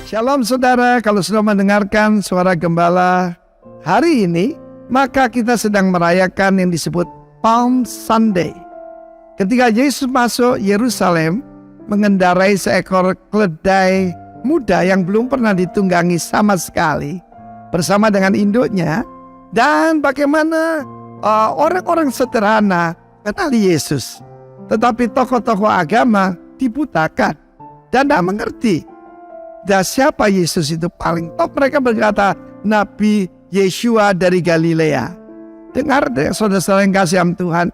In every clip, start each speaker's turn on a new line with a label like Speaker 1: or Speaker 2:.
Speaker 1: Shalom saudara, kalau sudah mendengarkan suara gembala hari ini, maka kita sedang merayakan yang disebut Palm Sunday. Ketika Yesus masuk Yerusalem, mengendarai seekor keledai muda yang belum pernah ditunggangi sama sekali, bersama dengan induknya, dan bagaimana orang-orang sederhana kenali Yesus. Tetapi tokoh-tokoh agama dibutakan dan tidak mengerti. Dan siapa Yesus itu paling top? Mereka berkata, Nabi Yeshua dari Galilea. Dengar deh saudara-saudara yang kasih Tuhan.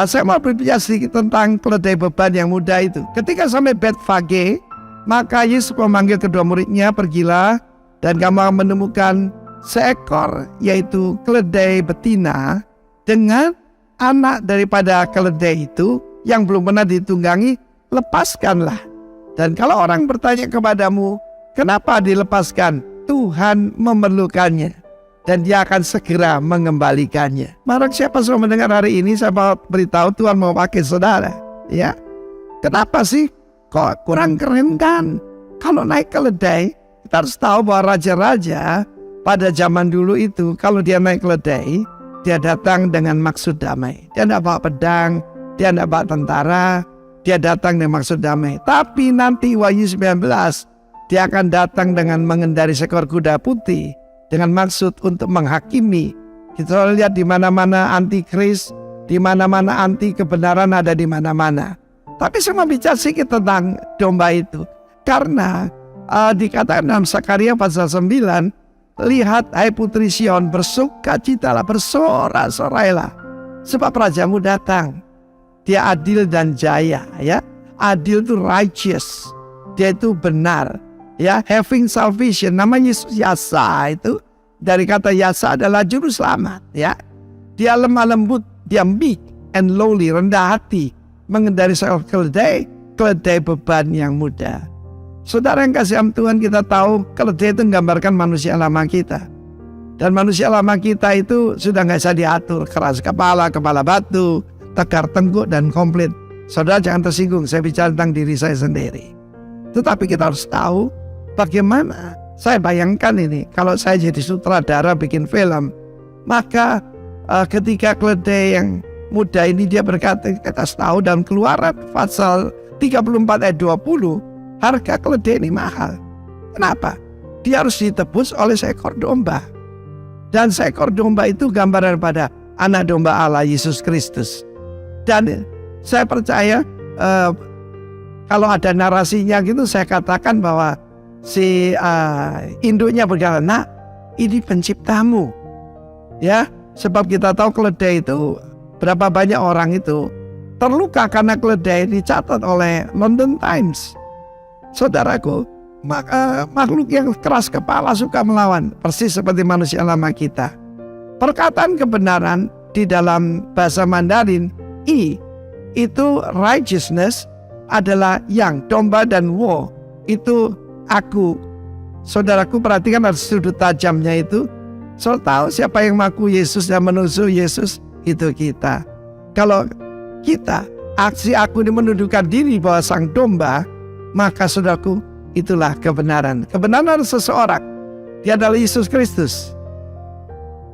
Speaker 1: Saya mau berbicara sedikit tentang keledai beban yang muda itu. Ketika sampai Betfage, maka Yesus memanggil kedua muridnya, pergilah dan kamu akan menemukan seekor, yaitu keledai betina, dengan anak daripada keledai itu yang belum pernah ditunggangi, lepaskanlah. Dan kalau orang bertanya kepadamu, kenapa dilepaskan? Tuhan memerlukannya dan dia akan segera mengembalikannya. Maka siapa yang mendengar hari ini, saya mau beritahu Tuhan mau pakai saudara. Ya, kenapa sih? Kok kurang keren kan? Kalau naik keledai, kita harus tahu bahwa raja-raja pada zaman dulu itu, kalau dia naik keledai, dia datang dengan maksud damai. Dia tidak bawa pedang, dia tidak bawa tentara, dia datang dengan maksud damai. Tapi nanti Wahyu 19, dia akan datang dengan mengendari seekor kuda putih dengan maksud untuk menghakimi. Kita lihat di mana-mana antikris, di mana-mana anti kebenaran ada di mana-mana. Tapi saya mau bicara sedikit tentang domba itu. Karena dikatakan dalam Sakaria pasal 9, lihat hai putri Sion, bersukacitalah, bersorak-sorailah, sebab rajamu datang. Dia adil dan jaya, ya. Adil itu righteous, dia itu benar, ya. Having salvation, namanya Yesus Yasa itu dari kata Yasa adalah juru selamat, ya. Dia lemah lembut, dia meek and lowly, rendah hati, mengendari seekor keledai beban yang muda. Saudara yang kasih Tuhan, kita tahu keledai itu menggambarkan manusia lama kita. Dan manusia lama kita itu sudah nggak bisa diatur, keras kepala, kepala batu, tegar tengkuk dan komplit. Saudara jangan tersinggung, saya bicara tentang diri saya sendiri. Tetapi kita harus tahu bagaimana. Saya bayangkan ini, kalau saya jadi sutradara bikin film, maka ketika keledai yang muda ini dia berkata, kita tahu dalam Keluaran pasal 34 ayat 20, harga keledai ini mahal. Kenapa? Dia harus ditebus oleh seekor domba. Dan seekor domba itu gambaran pada anak domba Allah, Yesus Kristus. Dan saya percaya kalau ada narasinya gitu, saya katakan bahwa si induknya berkata, nak, ini penciptamu, ya. Sebab kita tahu keledai itu, berapa banyak orang itu terluka karena keledai dicatat oleh London Times. Saudaraku, makhluk yang keras kepala suka melawan, persis seperti manusia lama kita. Perkataan kebenaran di dalam bahasa Mandarin, itu righteousness adalah yang, domba, dan wo itu aku. Saudaraku, perhatikan ada sudut tajamnya itu. Saudara tahu siapa yang mengaku Yesus dan menusuk Yesus? Itu kita. Kalau kita, aksi aku ini menundukkan diri bahwa sang domba, maka saudaraku, itulah kebenaran. Kebenaran seseorang, dia adalah Yesus Kristus.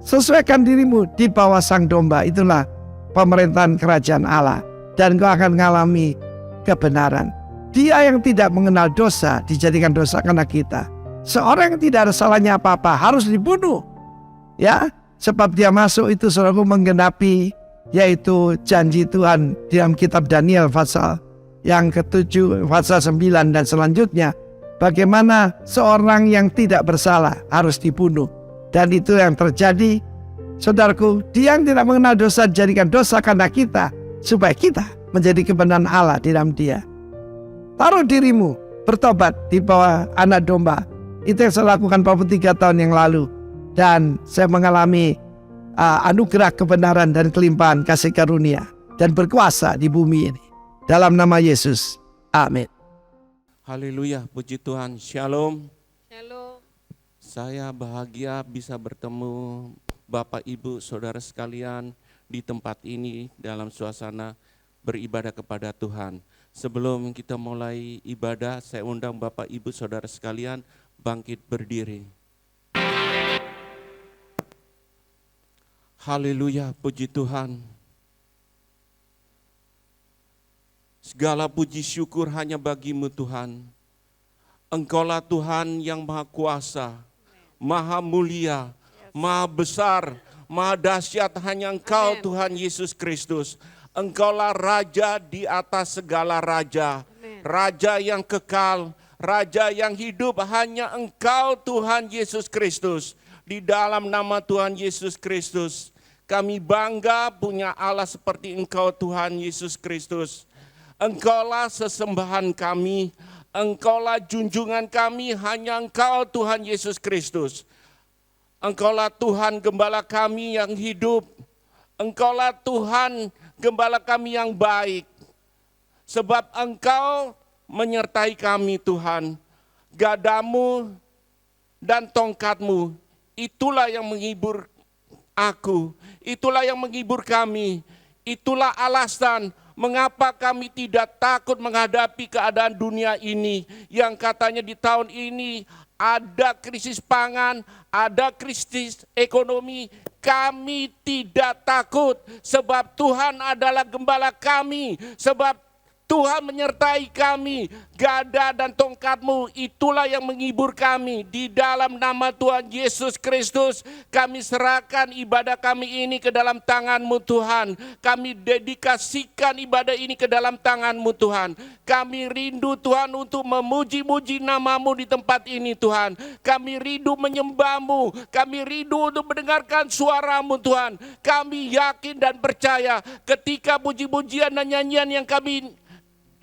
Speaker 1: Sesuaikan dirimu di bawah sang domba, itulah pemerintahan kerajaan Allah. Dan kau akan mengalami kebenaran. Dia yang tidak mengenal dosa dijadikan dosa karena kita. Seorang yang tidak ada salahnya apa-apa harus dibunuh, ya. Sebab dia masuk itu saudaraku menggenapi, yaitu janji Tuhan di dalam kitab Daniel pasal yang ke-7, pasal 9 dan selanjutnya. Bagaimana seorang yang tidak bersalah harus dibunuh. Dan itu yang terjadi. Saudaraku, dia yang tidak mengenal dosa dijadikan dosa karena kita, supaya kita menjadi kebenaran Allah di dalam dia. Taruh dirimu, bertobat di bawah anak domba. Itu yang saya lakukan 43 tahun yang lalu. Dan saya mengalami anugerah kebenaran dan kelimpahan kasih karunia. Dan berkuasa di bumi ini. Dalam nama Yesus. Amin.
Speaker 2: Haleluya, puji Tuhan. Shalom.
Speaker 3: Shalom.
Speaker 2: Saya bahagia bisa bertemu Bapak, Ibu, Saudara sekalian di tempat ini dalam suasana beribadah kepada Tuhan. Sebelum kita mulai ibadah, saya undang Bapak, Ibu, Saudara sekalian bangkit berdiri. Haleluya, puji Tuhan. Segala puji syukur hanya bagi-Mu Tuhan. Engkaulah Tuhan yang Maha Kuasa, Maha Mulia, Maha Besar, Maha Dahsyat, hanya Engkau Tuhan Yesus Kristus. Engkaulah Raja di atas segala raja, Raja yang kekal, Raja yang hidup, hanya Engkau Tuhan Yesus Kristus. Di dalam nama Tuhan Yesus Kristus, kami bangga punya Allah seperti Engkau Tuhan Yesus Kristus. Engkaulah sesembahan kami, Engkaulah junjungan kami, hanya Engkau Tuhan Yesus Kristus. Engkaulah Tuhan Gembala kami yang hidup, Engkaulah Tuhan Gembala kami yang baik. Sebab Engkau menyertai kami Tuhan, gadamu dan tongkatmu, itulah yang menghibur aku, itulah yang menghibur kami, itulah alasan mengapa kami tidak takut menghadapi keadaan dunia ini yang katanya di tahun ini ada krisis pangan, ada krisis ekonomi. Kami tidak takut sebab Tuhan adalah gembala kami, sebab Tuhan menyertai kami, gada dan tongkat-Mu itulah yang menghibur kami. Di dalam nama Tuhan Yesus Kristus, kami serahkan ibadah kami ini ke dalam tangan-Mu Tuhan. Kami dedikasikan ibadah ini ke dalam tangan-Mu Tuhan. Kami rindu Tuhan untuk memuji-muji nama-Mu di tempat ini Tuhan. Kami rindu menyembah-Mu, kami rindu untuk mendengarkan suara-Mu Tuhan. Kami yakin dan percaya ketika puji-pujian dan nyanyian yang kami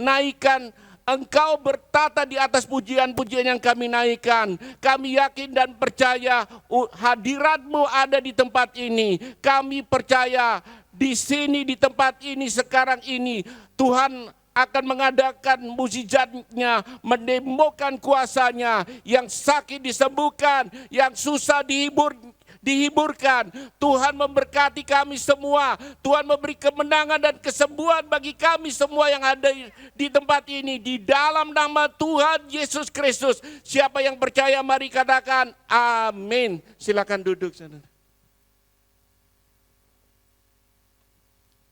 Speaker 2: naikkan, Engkau bertata di atas pujian-pujian yang kami naikkan. Kami yakin dan percaya hadirat-Mu ada di tempat ini. Kami percaya di sini, di tempat ini, sekarang ini Tuhan akan mengadakan mukjizat-Nya, mendemokan kuasa-Nya, yang sakit disembuhkan, yang susah dihiburkan. Tuhan memberkati kami semua. Tuhan memberi kemenangan dan kesembuhan bagi kami semua yang ada di tempat ini. Di dalam nama Tuhan Yesus Kristus. Siapa yang percaya mari katakan amin. Silakan duduk saudara.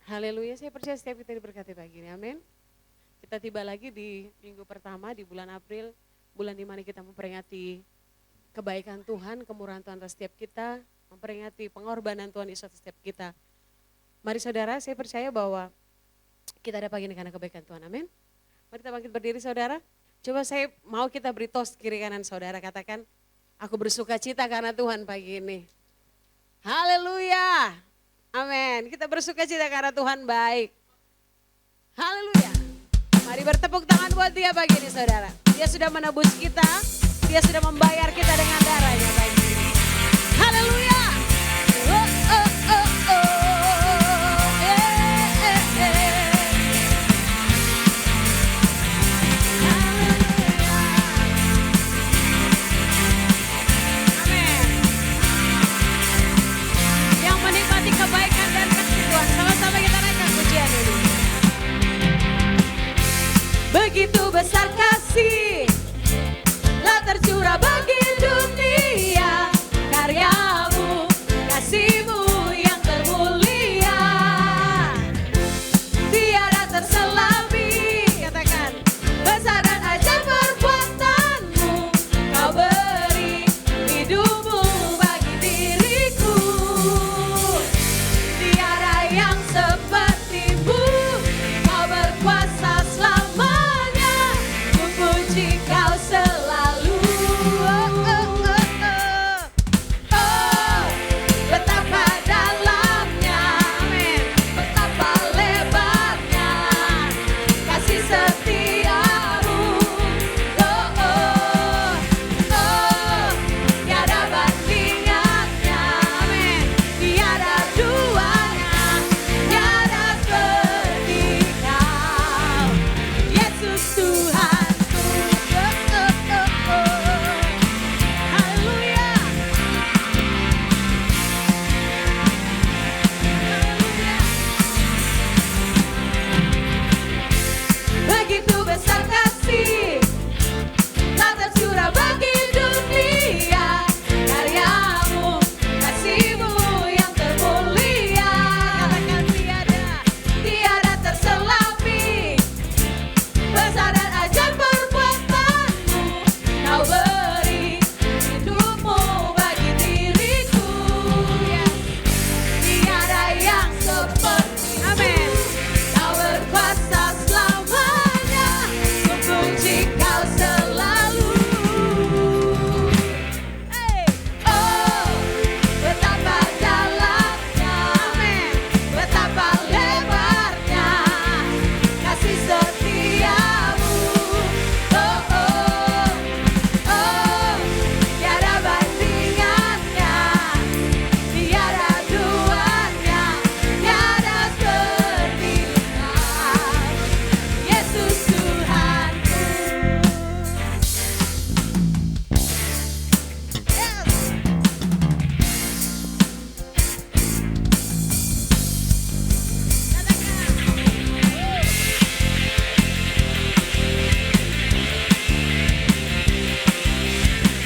Speaker 3: Haleluya, saya percaya setiap kita diberkati pagi ini, amin. Kita tiba lagi di minggu pertama di bulan April, bulan di mana kita memperingati kebaikan Tuhan, kemurahan Tuhan atas setiap kita, memperingati pengorbanan Tuhan Yesus atas setiap kita. Mari saudara, saya percaya bahwa kita ada pagi ini karena kebaikan Tuhan, amin. Mari kita bangkit berdiri saudara. Coba saya mau kita beri tos kiri kanan saudara, katakan, aku bersuka cita karena Tuhan pagi ini. Haleluya, amin. Kita bersuka cita karena Tuhan baik. Haleluya. Mari bertepuk tangan buat Dia pagi ini saudara. Dia sudah menebus kita. Dia sudah membayar kita dengan darahnya pagi ini. Haleluya. Oh, oh, oh, oh. Haleluya. Amin. Yang menikmati kebaikan dan kasih Tuhan, sama-sama kita naikkan pujian ini. Begitu besar kasih tercurah bagi dunia, karyamu, kasihmu yang termulia, tiada terselami, katakan, besar dan ajaib perbuatanmu, kau beri hidupmu bagi diriku, tiada yang sepertimu, kau berkuasa selamanya,
Speaker 4: seperti.
Speaker 3: Amin.
Speaker 4: Kau berkuasa selamanya, kupuji Kau selalu. Oh, betapa dalamnya, betapa lebarnya kasih setiamu. Oh, oh, oh, tiada bandingannya, tiada duanya, tiada seperti Kau, Yesus Tuhanku.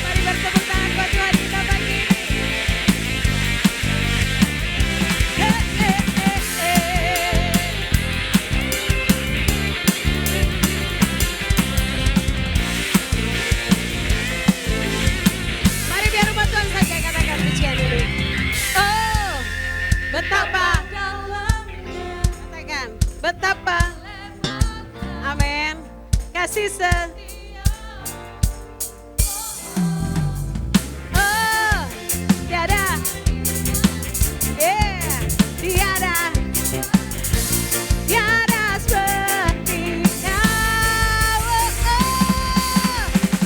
Speaker 3: Mari bertepuk tangan buat Tuhan kita pagi ini. Mari biar umat Tuhan saja katakan pujian ini. Oh, betapa katakan betapa amin kasih oh tiada tiada tiada seperti Kau.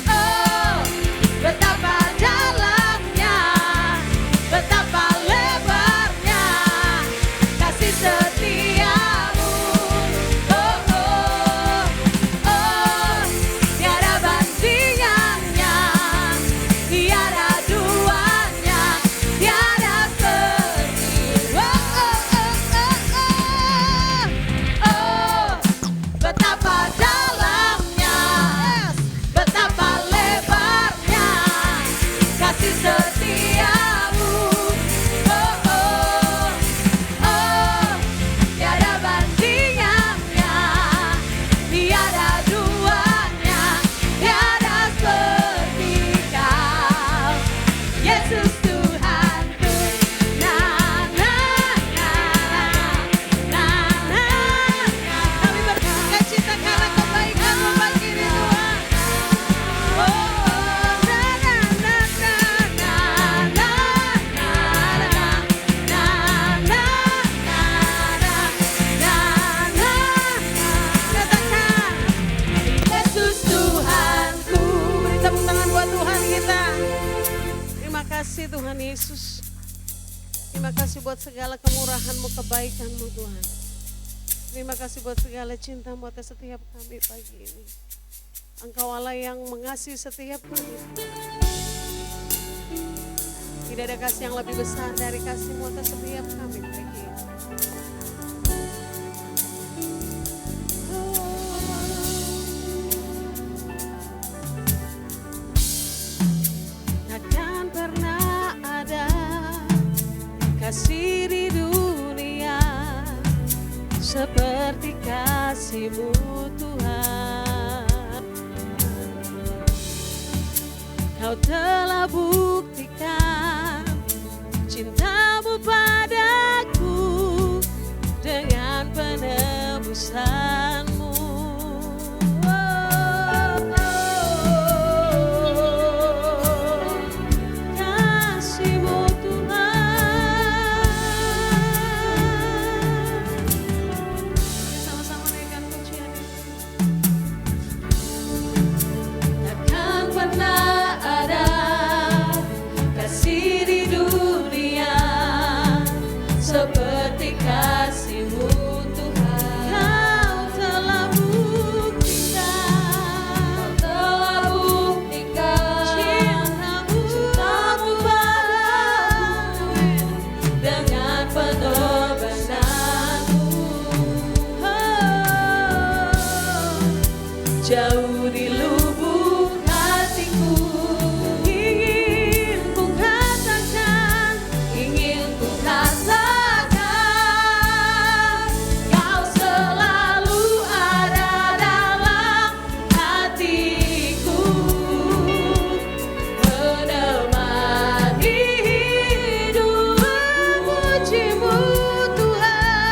Speaker 4: Oh, betapa dalamnya, betapa lebarnya kasih setiamu. Oh, oh, oh, tiada bandingannya, tiada duanya, tiada seperti. Oh, oh, oh, oh, oh, betapa dalamnya, betapa lebarnya kasih setiamu. Oh, oh, oh, tiada bandingannya, tiada duanya, tiada seperti Kau, Yesus Tuhanku. Na na na na na.
Speaker 3: Kami bersuka cita karena kebaikan-Mu pagi ini Tuhan. Oh, na na na na na na na na katakan
Speaker 4: Yesus Tuhanku.
Speaker 3: beri tepuk tangan buat Tuhan kita. Terima kasih Tuhan Yesus. Terima kasih buat segala kemurahan-Mu, kebaikan-Mu Tuhan. Terima kasih buat segala cinta-Mu atas setiap kami pagi ini. Engkau Allah yang mengasihi setiap kami. Tidak ada kasih yang lebih besar dari kasih-Mu atas setiap kami pagi ini. Takkan pernah ada kasih di dunia seperti kasih-Mu Tuhan. Kau telah buktikan cinta-Mu padaku dengan penebusan-Mu. Kasih-Mu Tuhan. Sama-sama naikkan pujian itu.
Speaker 4: Takkan pernah ada kasih di dunia seperti kasih-Mu Tuhan.
Speaker 3: Kau telah buktikan cinta-Mu
Speaker 4: padaku dengan penebusan-Mu. Jauh di lubuk hatiku
Speaker 3: ingin ku katakan
Speaker 4: Kau selalu ada dalam hatiku, menemani hidup.
Speaker 3: memuji-Mu Tuhan.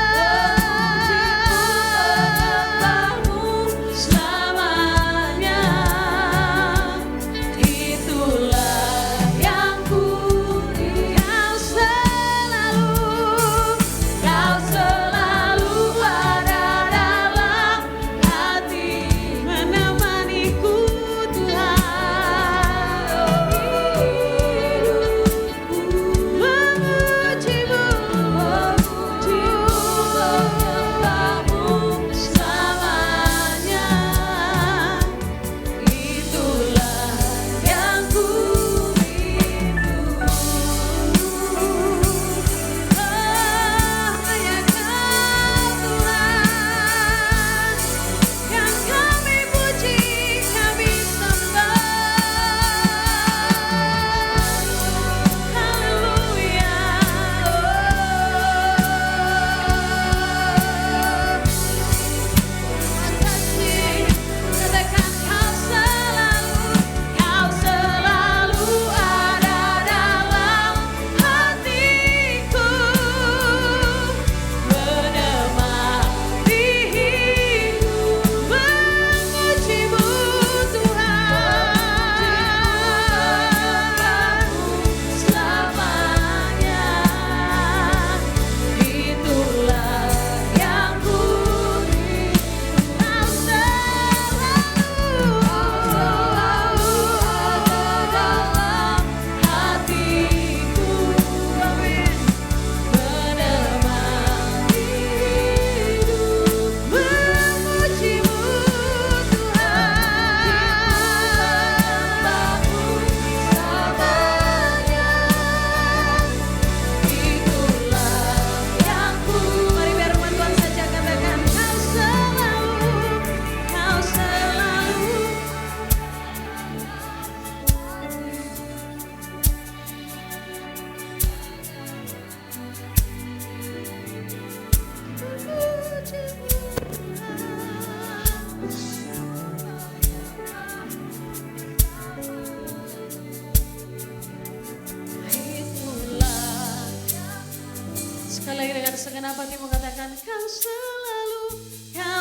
Speaker 3: dengan apa Timo katakan, kau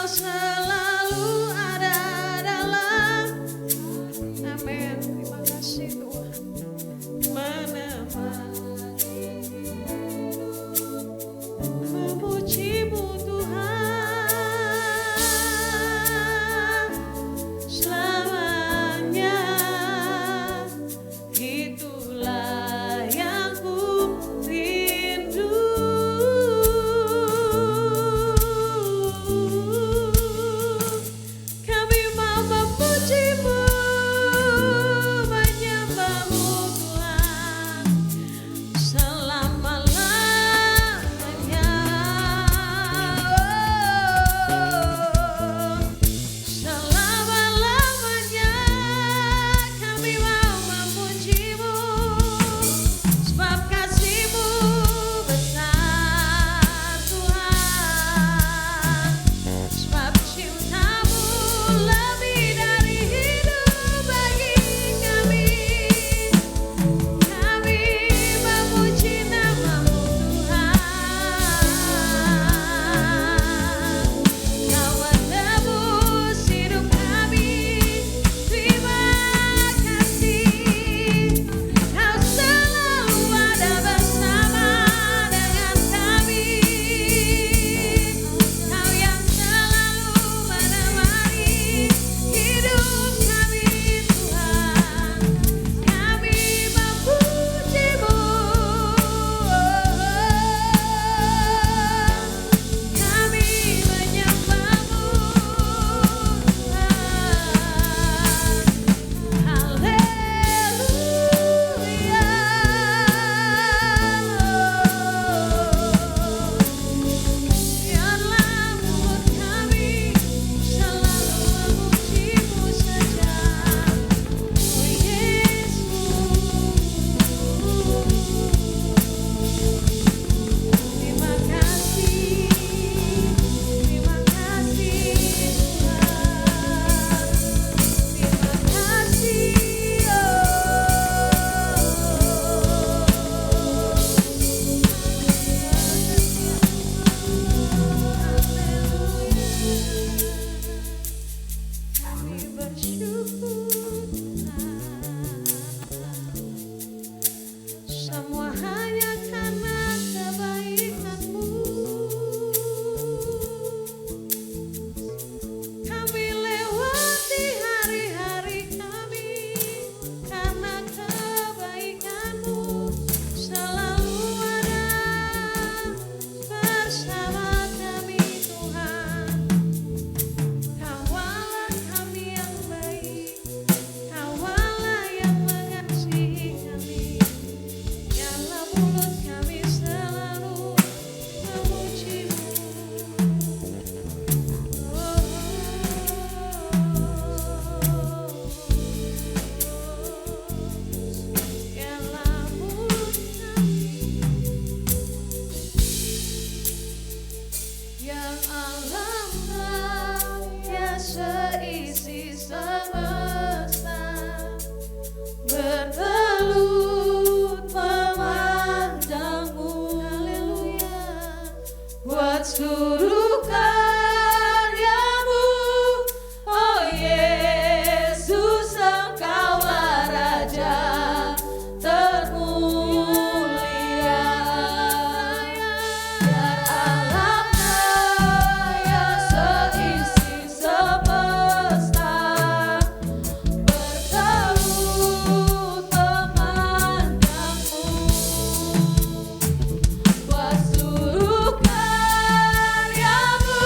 Speaker 3: selalu ada dalam. Amin. Terima kasih Tuhan. Memujimu Tuhan selamanya, itulah yang ku rindu. Kami mau memujimu, menyembahmu Tuhan selama-lamanya. Selama-lamanya kami mau memujimu, sebab kasih-Mu besar Tuhan, sebab cinta-Mu lebih dari hidup bagi kami. Kami memuji nama-Mu Tuhan, Kau menebus hidup kami. Terima kasih, Kau selalu ada bersama dengan kami. Kau yang selalu menemani hidup kami Tuhan. Kami memuji-Mu, kami menyembah-Mu Tuhan. Haleluya. Biarlah mulut kami selalu memuji-Mu saja, oh Yesus. Terima kasih Tuhan. Terima kasih, kami bersyukur Tuhan, semua hanya karena kebaikan-Mu. Kami lewati hari-hari kami karena kebaikan-Mu selalu ada bersama kami Tuhan. Kawalah kami yang baik, kawalah yang mengasihi kami. Biarlah mulut kami selalu memuji-Mu. Biarlah mulut kami yang alam raya seisi semesta bertelut memandang-Mu. Haleluya. Buat seluruh karya-Mu, oh Yesus, Engkaulah Raja termulia. Biar alam raya seisi semesta bertelut memandang-Mu. Buat seluruh karya-Mu,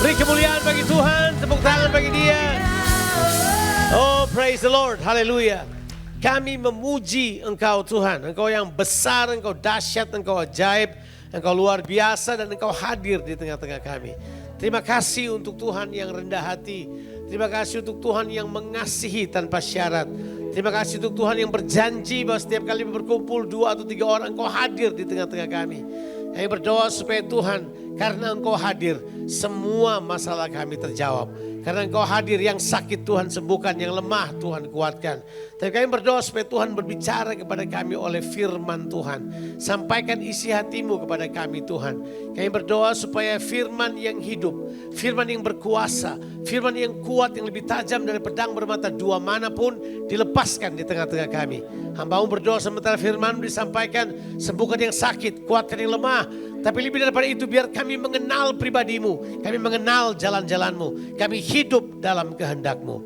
Speaker 5: Beri kemuliaan bagi Tuhan, tepuk tangan bagi Dia. Oh, praise the Lord, haleluya. Kami memuji Engkau Tuhan, Engkau yang besar, Engkau dahsyat, Engkau ajaib, Engkau luar biasa dan Engkau hadir di tengah-tengah kami. Terima kasih untuk Tuhan yang rendah hati. Terima kasih untuk Tuhan yang mengasihi tanpa syarat. Terima kasih untuk Tuhan yang berjanji bahwa setiap kali berkumpul 2 atau 3 orang Engkau hadir di tengah-tengah kami. Kami berdoa supaya Tuhan, karena Engkau hadir, semua masalah kami terjawab. Karena Engkau hadir, yang sakit Tuhan sembuhkan, yang lemah Tuhan kuatkan. Tapi kami berdoa supaya Tuhan berbicara kepada kami oleh firman Tuhan. Sampaikan isi hatimu kepada kami Tuhan. Kami berdoa supaya firman yang hidup, firman yang berkuasa, firman yang kuat, yang lebih tajam dari pedang bermata 2 manapun dilepaskan di tengah-tengah kami. Hamba-Mu berdoa sementara firman disampaikan, sembuhkan yang sakit, kuatkan yang lemah. Tapi lebih daripada itu, biar kami mengenal pribadi-Mu, kami mengenal jalan-jalan-Mu, kami hidup dalam kehendak-Mu.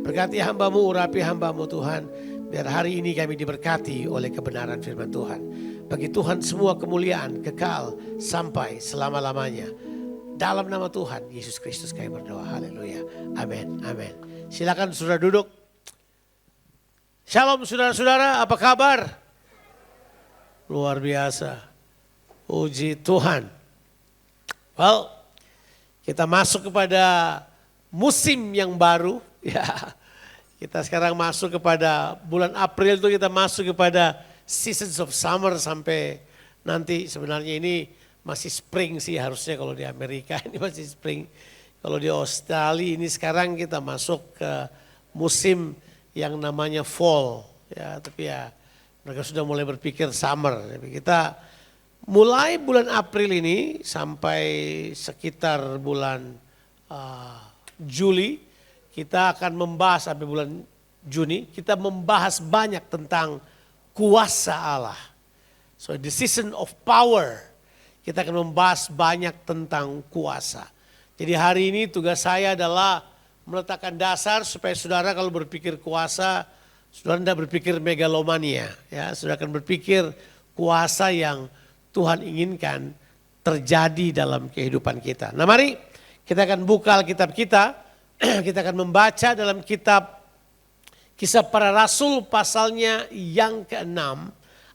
Speaker 5: Berkati hamba-Mu, urapi hamba-Mu Tuhan, biar hari ini kami diberkati oleh kebenaran firman Tuhan. Bagi Tuhan semua kemuliaan kekal sampai selama-lamanya. Dalam nama Tuhan Yesus Kristus kami berdoa, haleluya, amin, amin. Silakan saudara duduk. Shalom saudara-saudara, apa kabar? Luar biasa. Puji Tuhan. Well, kita masuk kepada musim yang baru. Ya, kita sekarang masuk kepada bulan April itu kita masuk kepada seasons of summer sampai nanti sebenarnya ini masih spring sih harusnya kalau di Amerika ini masih spring. Kalau di Australia ini sekarang kita masuk ke musim yang namanya fall. Ya, tapi ya mereka sudah mulai berpikir summer. Tapi kita mulai bulan April ini sampai sekitar bulan Juli, kita akan membahas sampai bulan Juni, kita membahas banyak tentang kuasa Allah. So the season of power, kita akan membahas banyak tentang kuasa. Jadi hari ini tugas saya adalah meletakkan dasar supaya saudara kalau berpikir kuasa, saudara tidak berpikir megalomania. Ya, saudara akan berpikir kuasa yang Tuhan inginkan terjadi dalam kehidupan kita. Nah mari kita akan buka Alkitab kita. Kita akan membaca dalam kitab Kisah Para Rasul pasalnya yang ke-6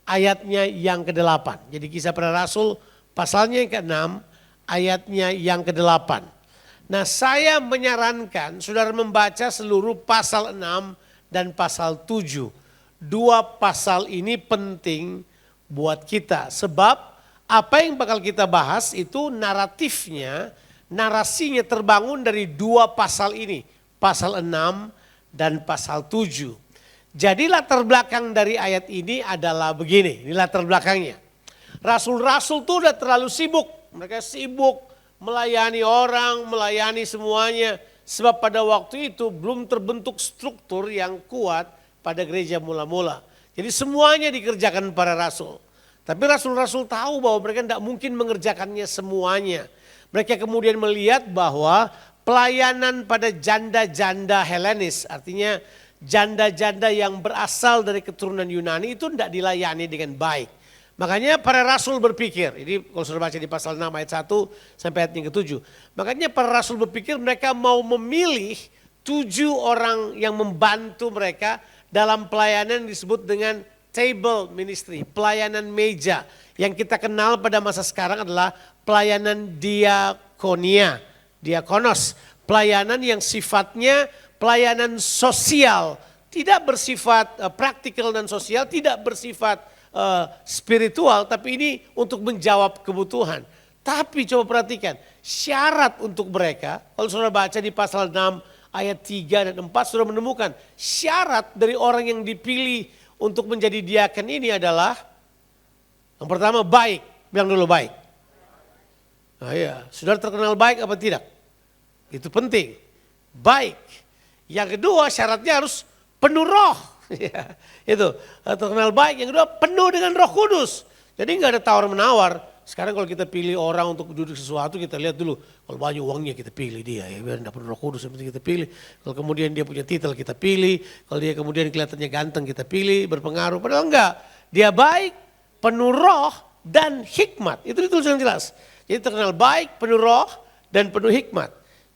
Speaker 5: ayatnya yang ke-8. Jadi Kisah Para Rasul pasalnya yang ke-6 ayatnya yang ke-8. Nah saya menyarankan saudara membaca seluruh pasal 6 dan pasal 7. 2 pasal ini penting buat kita sebab apa yang bakal kita bahas itu naratifnya, narasinya terbangun dari 2 pasal ini. Pasal 6 dan pasal 7. Jadi latar belakang dari ayat ini adalah begini, ini latar belakangnya. Rasul-rasul itu udah terlalu sibuk, mereka sibuk melayani orang, melayani semuanya. Sebab pada waktu itu belum terbentuk struktur yang kuat pada gereja mula-mula. Jadi semuanya dikerjakan para rasul. Tapi rasul-rasul tahu bahwa mereka tidak mungkin mengerjakannya semuanya. Mereka kemudian melihat bahwa pelayanan pada janda-janda Helenis, artinya janda-janda yang berasal dari keturunan Yunani itu tidak dilayani dengan baik. Makanya para rasul berpikir, ini kalau sudah baca di pasal 6 ayat 1 sampai ayat yang ke-7. Makanya para rasul berpikir mereka mau memilih 7 orang yang membantu mereka dalam pelayanan disebut dengan table ministry, pelayanan meja. Yang kita kenal pada masa sekarang adalah pelayanan diakonia, diakonos. Pelayanan yang sifatnya pelayanan sosial, tidak bersifat praktikal dan sosial, tidak bersifat spiritual, tapi ini untuk menjawab kebutuhan. Tapi coba perhatikan, syarat untuk mereka, kalau saudara baca di pasal 6 ayat 3 dan 4, saudara menemukan syarat dari orang yang dipilih untuk menjadi diaken ini adalah yang pertama baik, bilang dulu baik. Nah ya, saudara terkenal baik apa tidak? Itu penting, baik. Yang kedua syaratnya harus penuh roh. Ya, itu terkenal baik. Yang kedua penuh dengan Roh Kudus. Jadi nggak ada tawar menawar. Sekarang kalau kita pilih orang untuk duduk sesuatu, kita lihat dulu. Kalau banyak uangnya kita pilih dia, ya biar dapat Roh Kudus yang penting kita pilih. Kalau kemudian dia punya titel kita pilih. Kalau dia kemudian kelihatannya ganteng kita pilih, berpengaruh. Padahal enggak. Dia baik, penuh roh dan hikmat. Itu ditulis yang jelas. Jadi terkenal baik, penuh roh dan penuh hikmat.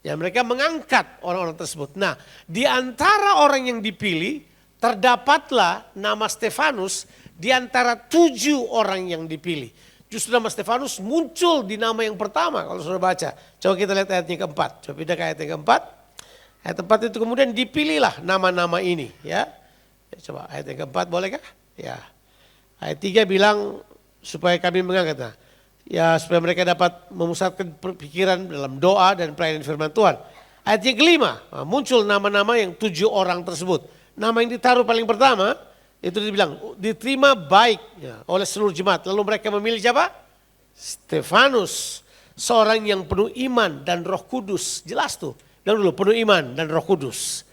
Speaker 5: Ya, mereka mengangkat orang-orang tersebut. Nah, di antara orang yang dipilih, terdapatlah nama Stefanus di antara 7 orang yang dipilih. Justru nama Stefanus muncul di nama yang pertama kalau sudah baca. Coba kita lihat ayat yang keempat. Coba pindah ke ayat yang keempat. Ayat 4 itu kemudian dipilihlah nama-nama ini. Ya. Coba ayat yang keempat bolehkah? Ya. Ayat 3 bilang supaya kami mengangkat. Nah, ya supaya mereka dapat memusatkan pikiran dalam doa dan pelayanan firman Tuhan. Ayat yang kelima, muncul nama-nama yang 7 orang tersebut. Nama yang ditaruh paling pertama, itu dibilang diterima baik ya, oleh seluruh jemaat. Lalu mereka memilih siapa? Stefanus, seorang yang penuh iman dan Roh Kudus. Jelas tuh, bilang dulu penuh iman dan Roh Kudus.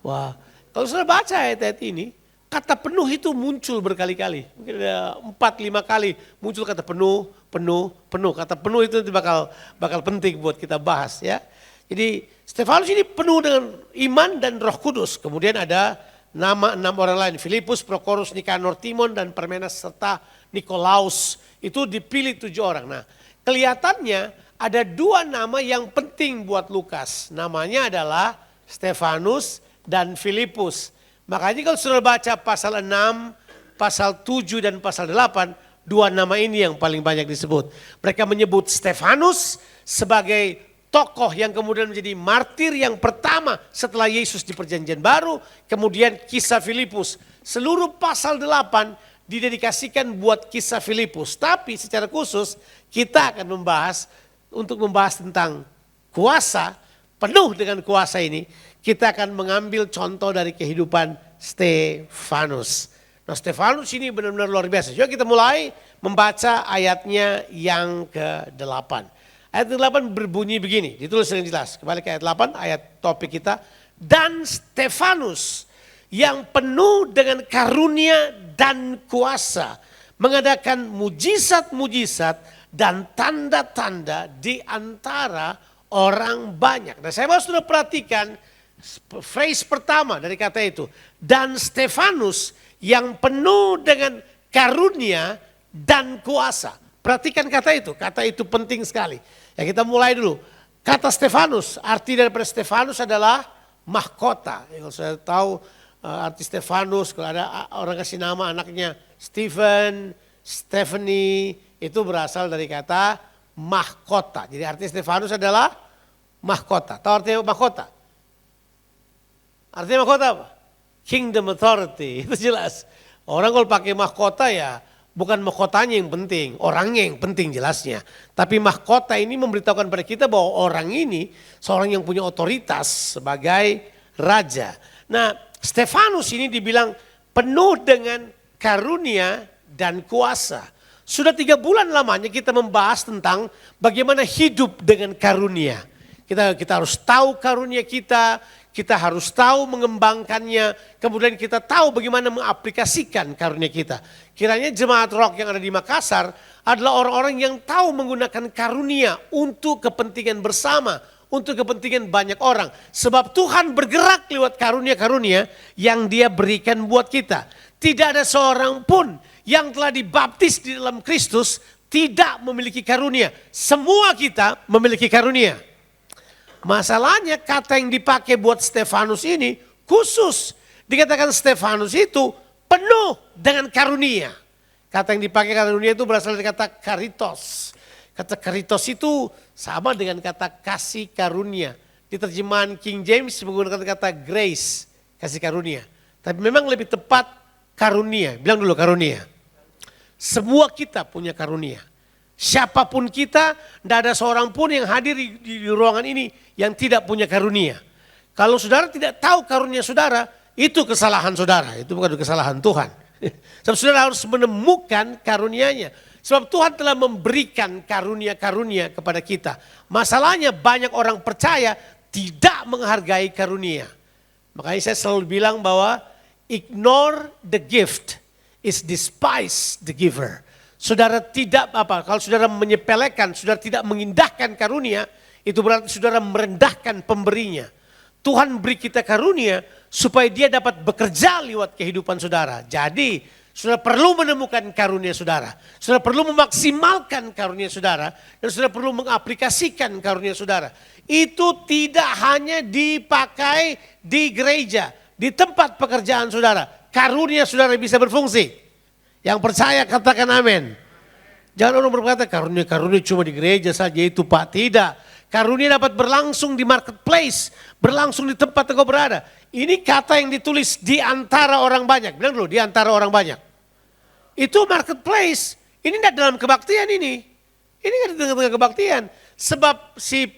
Speaker 5: Wah, kalau sudah baca ayat-ayat ini, kata penuh itu muncul berkali-kali. Mungkin ada 4-5 kali muncul kata penuh, penuh, penuh. Kata penuh itu nanti bakal penting buat kita bahas ya. Jadi Stefanus ini penuh dengan iman dan Roh Kudus. Kemudian ada nama 6 orang lain. Filipus, Prokorus, Nikanor, Timon, dan Parmenas serta Nikolaus. Itu dipilih 7 orang. Nah, kelihatannya ada 2 nama yang penting buat Lukas. Namanya adalah Stefanus dan Filipus. Makanya kalau sudah baca pasal 6, pasal 7 dan pasal 8, 2 nama ini yang paling banyak disebut. Mereka menyebut Stefanus sebagai tokoh yang kemudian menjadi martir yang pertama setelah Yesus di perjanjian baru. Kemudian kisah Filipus. Seluruh pasal 8 didedikasikan buat kisah Filipus. Tapi secara khusus kita akan membahas tentang kuasa, penuh dengan kuasa ini. Kita akan mengambil contoh dari kehidupan Stefanus. Nah, Stefanus ini benar-benar luar biasa. Yuk kita mulai membaca ayatnya yang ke-8. Ayat 8 berbunyi begini, ditulis dengan jelas. Kembali ke ayat 8, ayat topik kita. Dan Stefanus yang penuh dengan karunia dan kuasa mengadakan mujizat-mujizat dan tanda-tanda di antara orang banyak. Nah, saya mau sudah perhatikan phrase pertama dari kata itu. Dan Stefanus yang penuh dengan karunia dan kuasa. Perhatikan kata itu penting sekali. Ya, kita mulai dulu. Kata Stefanus, arti daripada Stefanus adalah mahkota. Ya, kalau saya tahu arti Stefanus, kalau ada orang kasih nama anaknya Stephen, Stephanie, itu berasal dari kata mahkota. Jadi arti Stefanus adalah mahkota. Tahu artinya mahkota? Artinya mahkota apa? Kingdom authority, itu jelas. Orang kalau pakai mahkota ya bukan mahkotanya yang penting, orangnya yang penting jelasnya. Tapi mahkota ini memberitahukan pada kita bahwa orang ini seorang yang punya otoritas sebagai raja. Nah, Stefanus ini dibilang penuh dengan karunia dan kuasa. Sudah 3 bulan lamanya kita membahas tentang bagaimana hidup dengan karunia. Kita harus tahu karunia kita harus tahu mengembangkannya, kemudian kita tahu bagaimana mengaplikasikan karunia kita. Kiranya jemaat rock yang ada di Makassar adalah orang-orang yang tahu menggunakan karunia untuk kepentingan bersama, untuk kepentingan banyak orang. Sebab Tuhan bergerak lewat karunia-karunia yang Dia berikan buat kita. Tidak ada seorang pun yang telah dibaptis di dalam Kristus tidak memiliki karunia. Semua kita memiliki karunia. Masalahnya kata yang dipakai buat Stefanus ini khusus. Dikatakan Stefanus itu penuh dengan karunia. Kata yang dipakai karunia itu berasal dari kata karitos. Kata karitos itu sama dengan kata kasih karunia. Di terjemahan King James menggunakan kata grace, kasih karunia. Tapi memang lebih tepat karunia. Bilang dulu karunia. Semua kita punya karunia. Siapapun kita, tidak ada seorang pun yang hadir di ruangan ini yang tidak punya karunia. Kalau saudara tidak tahu karunia saudara, itu kesalahan saudara, itu bukan kesalahan Tuhan. Sebab saudara harus menemukan karunianya. Sebab Tuhan telah memberikan karunia-karunia kepada kita. Masalahnya banyak orang percaya tidak menghargai karunia. Makanya saya selalu bilang bahwa ignore the gift is despise the giver. Saudara tidak kalau saudara menyepelekan, saudara tidak mengindahkan karunia, itu berarti saudara merendahkan pemberinya. Tuhan beri kita karunia supaya Dia dapat bekerja lewat kehidupan saudara. Jadi Saudara perlu menemukan karunia saudara. Saudara perlu memaksimalkan karunia saudara. Dan saudara perlu mengaplikasikan karunia saudara. Itu tidak hanya dipakai di gereja. Di tempat pekerjaan saudara. Karunia saudara bisa berfungsi. Yang percaya katakan amin. Jangan orang berkata karunia cuma di gereja saja itu Pak. Tidak. Karunia dapat berlangsung di marketplace. Berlangsung di tempat engkau berada. Ini kata yang ditulis di antara orang banyak. Bilang dulu di antara orang banyak. Itu marketplace. Ini tidak dalam kebaktian ini. Ini tidak di tengah-tengah kebaktian. Sebab si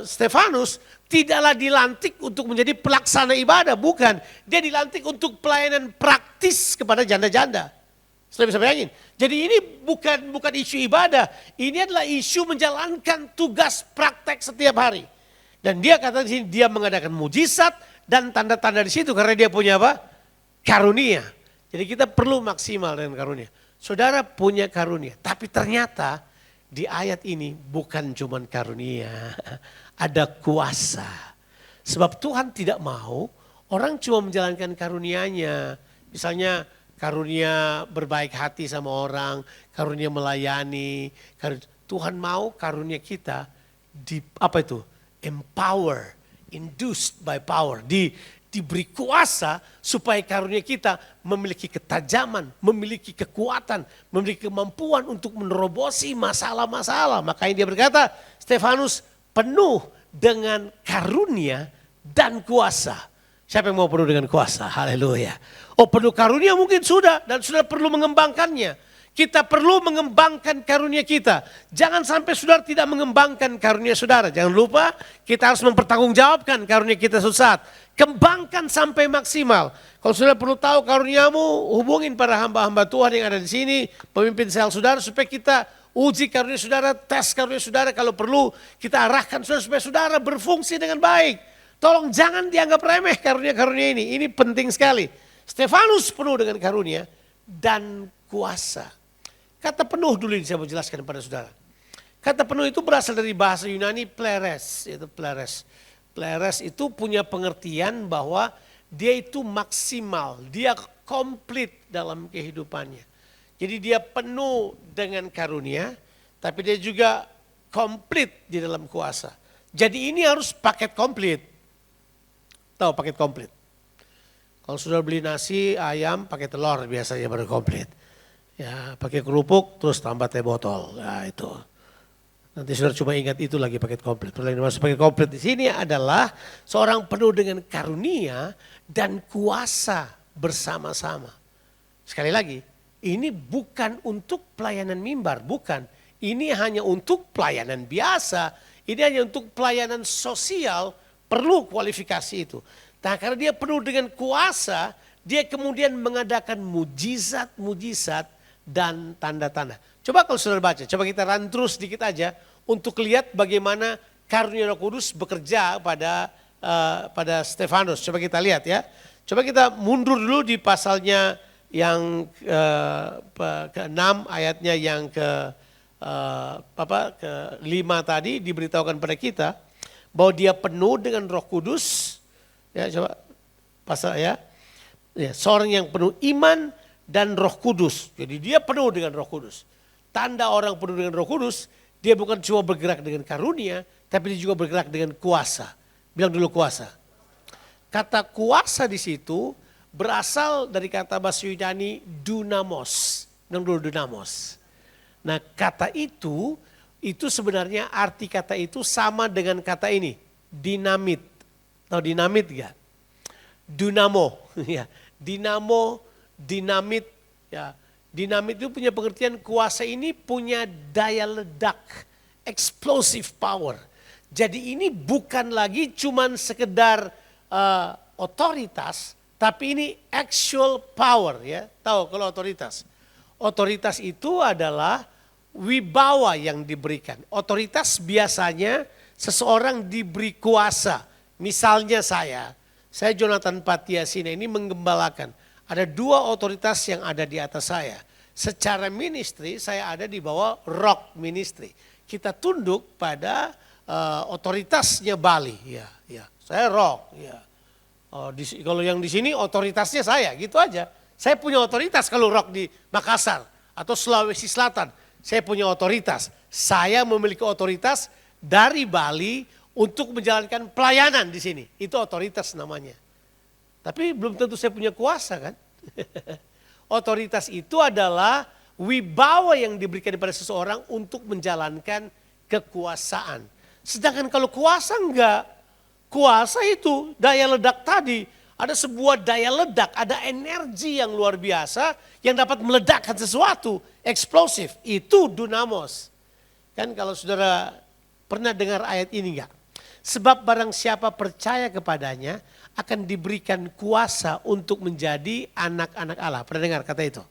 Speaker 5: Stefanus tidaklah dilantik untuk menjadi pelaksana ibadah. Bukan. Dia dilantik untuk pelayanan praktis kepada janda-janda. Sudah bisa bayangin. Jadi ini bukan isu ibadah. Ini adalah isu menjalankan tugas praktek setiap hari. Dan dia kata di sini dia mengadakan mujizat dan tanda-tanda di situ. Karena dia punya apa? Karunia. Jadi kita perlu maksimal dengan karunia. Saudara punya karunia, tapi ternyata di ayat ini bukan cuma karunia, ada kuasa. Sebab Tuhan tidak mau orang cuma menjalankan karunianya. Misalnya karunia berbaik hati sama orang, karunia melayani. Tuhan mau karunia kita empower, induced by power, diberi kuasa supaya karunia kita memiliki ketajaman, memiliki kekuatan, memiliki kemampuan untuk menerobosi masalah-masalah. Makanya dia berkata, Stefanus penuh dengan karunia dan kuasa. Siapa yang mau penuh dengan kuasa? Haleluya. Oh, penuh karunia mungkin sudah dan sudah perlu mengembangkannya. Kita perlu mengembangkan karunia kita. Jangan sampai saudara tidak mengembangkan karunia saudara. Jangan lupa kita harus mempertanggungjawabkan karunia kita suatu saat. Kembangkan sampai maksimal. Kalau saudara perlu tahu karuniamu, hubungin para hamba-hamba Tuhan yang ada di sini. Pemimpin sel saudara supaya kita uji karunia saudara, tes karunia saudara. Kalau perlu kita arahkan saudara supaya saudara berfungsi dengan baik. Tolong jangan dianggap remeh karunia-karunia ini. Ini penting sekali. Stefanus penuh dengan karunia dan kuasa. Kata penuh dulu ini saya mau jelaskan kepada saudara. Kata penuh itu berasal dari bahasa Yunani pleres. Itu pleres. Pleres itu punya pengertian bahwa dia itu maksimal. Dia komplit dalam kehidupannya. Jadi dia penuh dengan karunia. Tapi dia juga komplit di dalam kuasa. Jadi ini harus paket komplit. Tahu paket komplit? Kalau sudah beli nasi, ayam, pakai telur biasanya baru komplit. Ya, pakai kerupuk terus tambah teh botol. Ya, itu. Nanti saudara cuma ingat itu lagi paket komplit. Yang dimaksud paket komplit di sini adalah seorang penuh dengan karunia dan kuasa bersama-sama. Sekali lagi, ini bukan untuk pelayanan mimbar, bukan. Ini hanya untuk pelayanan biasa. Ini hanya untuk pelayanan sosial, perlu kualifikasi itu. Nah, karena dia penuh dengan kuasa, dia kemudian mengadakan mujizat-mujizat dan tanda-tanda. Coba kalau saudara baca, coba kita run terus sedikit aja untuk lihat bagaimana karunia Roh Kudus bekerja pada Stefanus. Coba kita lihat ya. Coba kita mundur dulu di pasalnya yang ke-6 ayatnya yang ke-5 tadi diberitahukan pada kita bahwa dia penuh dengan Roh Kudus. Ya, coba pasal ya. Ya, seorang yang penuh iman dan Roh Kudus. Jadi dia penuh dengan Roh Kudus. Tanda orang penuh dengan Roh Kudus, dia bukan cuma bergerak dengan karunia, tapi dia juga bergerak dengan kuasa. Bilang dulu kuasa. Kata kuasa di situ berasal dari kata bahasa Yunani dunamos. Bilang dulu dunamos. Nah, kata itu sebenarnya arti kata itu sama dengan kata ini, dinamit. Tahu dinamit enggak? Dunamo, ya. Dinamo, dinamit, ya. Dinamit itu punya pengertian kuasa ini punya daya ledak, explosive power. Jadi ini bukan lagi cuman sekedar otoritas, tapi ini actual power, ya. Tahu kalau otoritas? Otoritas itu adalah wibawa yang diberikan. Otoritas biasanya seseorang diberi kuasa. Misalnya saya Jonathan Patiasina ini menggembalakan. Ada 2 otoritas yang ada di atas saya. Secara ministry saya ada di bawah rock ministry. Kita tunduk pada otoritasnya Bali. Ya, ya. Saya rock. Ya. Kalau yang di sini otoritasnya saya, gitu aja. Saya punya otoritas kalau rock di Makassar atau Sulawesi Selatan. Saya punya otoritas. Saya memiliki otoritas dari Bali untuk menjalankan pelayanan di sini. Itu otoritas namanya. Tapi belum tentu saya punya kuasa kan. Otoritas itu adalah wibawa yang diberikan kepada seseorang untuk menjalankan kekuasaan. Sedangkan kalau kuasa enggak, kuasa itu daya ledak tadi, ada sebuah daya ledak, ada energi yang luar biasa yang dapat meledakkan sesuatu, eksplosif, itu dunamos. Kan kalau saudara pernah dengar ayat ini enggak? Sebab barang siapa percaya kepadanya akan diberikan kuasa untuk menjadi anak-anak Allah. Pernah dengar kata itu?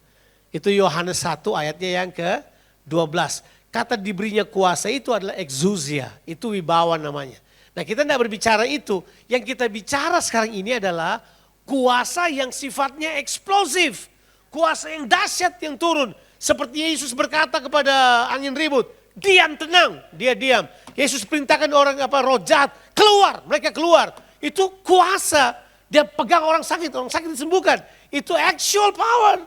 Speaker 5: Itu Yohanes 1 ayatnya yang ke-12. Kata diberinya kuasa itu adalah exousia, itu wibawa namanya. Nah kita tidak berbicara itu, yang kita bicara sekarang ini adalah kuasa yang sifatnya eksplosif. Kuasa yang dahsyat yang turun. Seperti Yesus berkata kepada angin ribut, diam tenang, dia diam. Yesus perintahkan orang roh jahat, keluar, mereka keluar. Itu kuasa, dia pegang orang sakit disembuhkan. Itu actual power.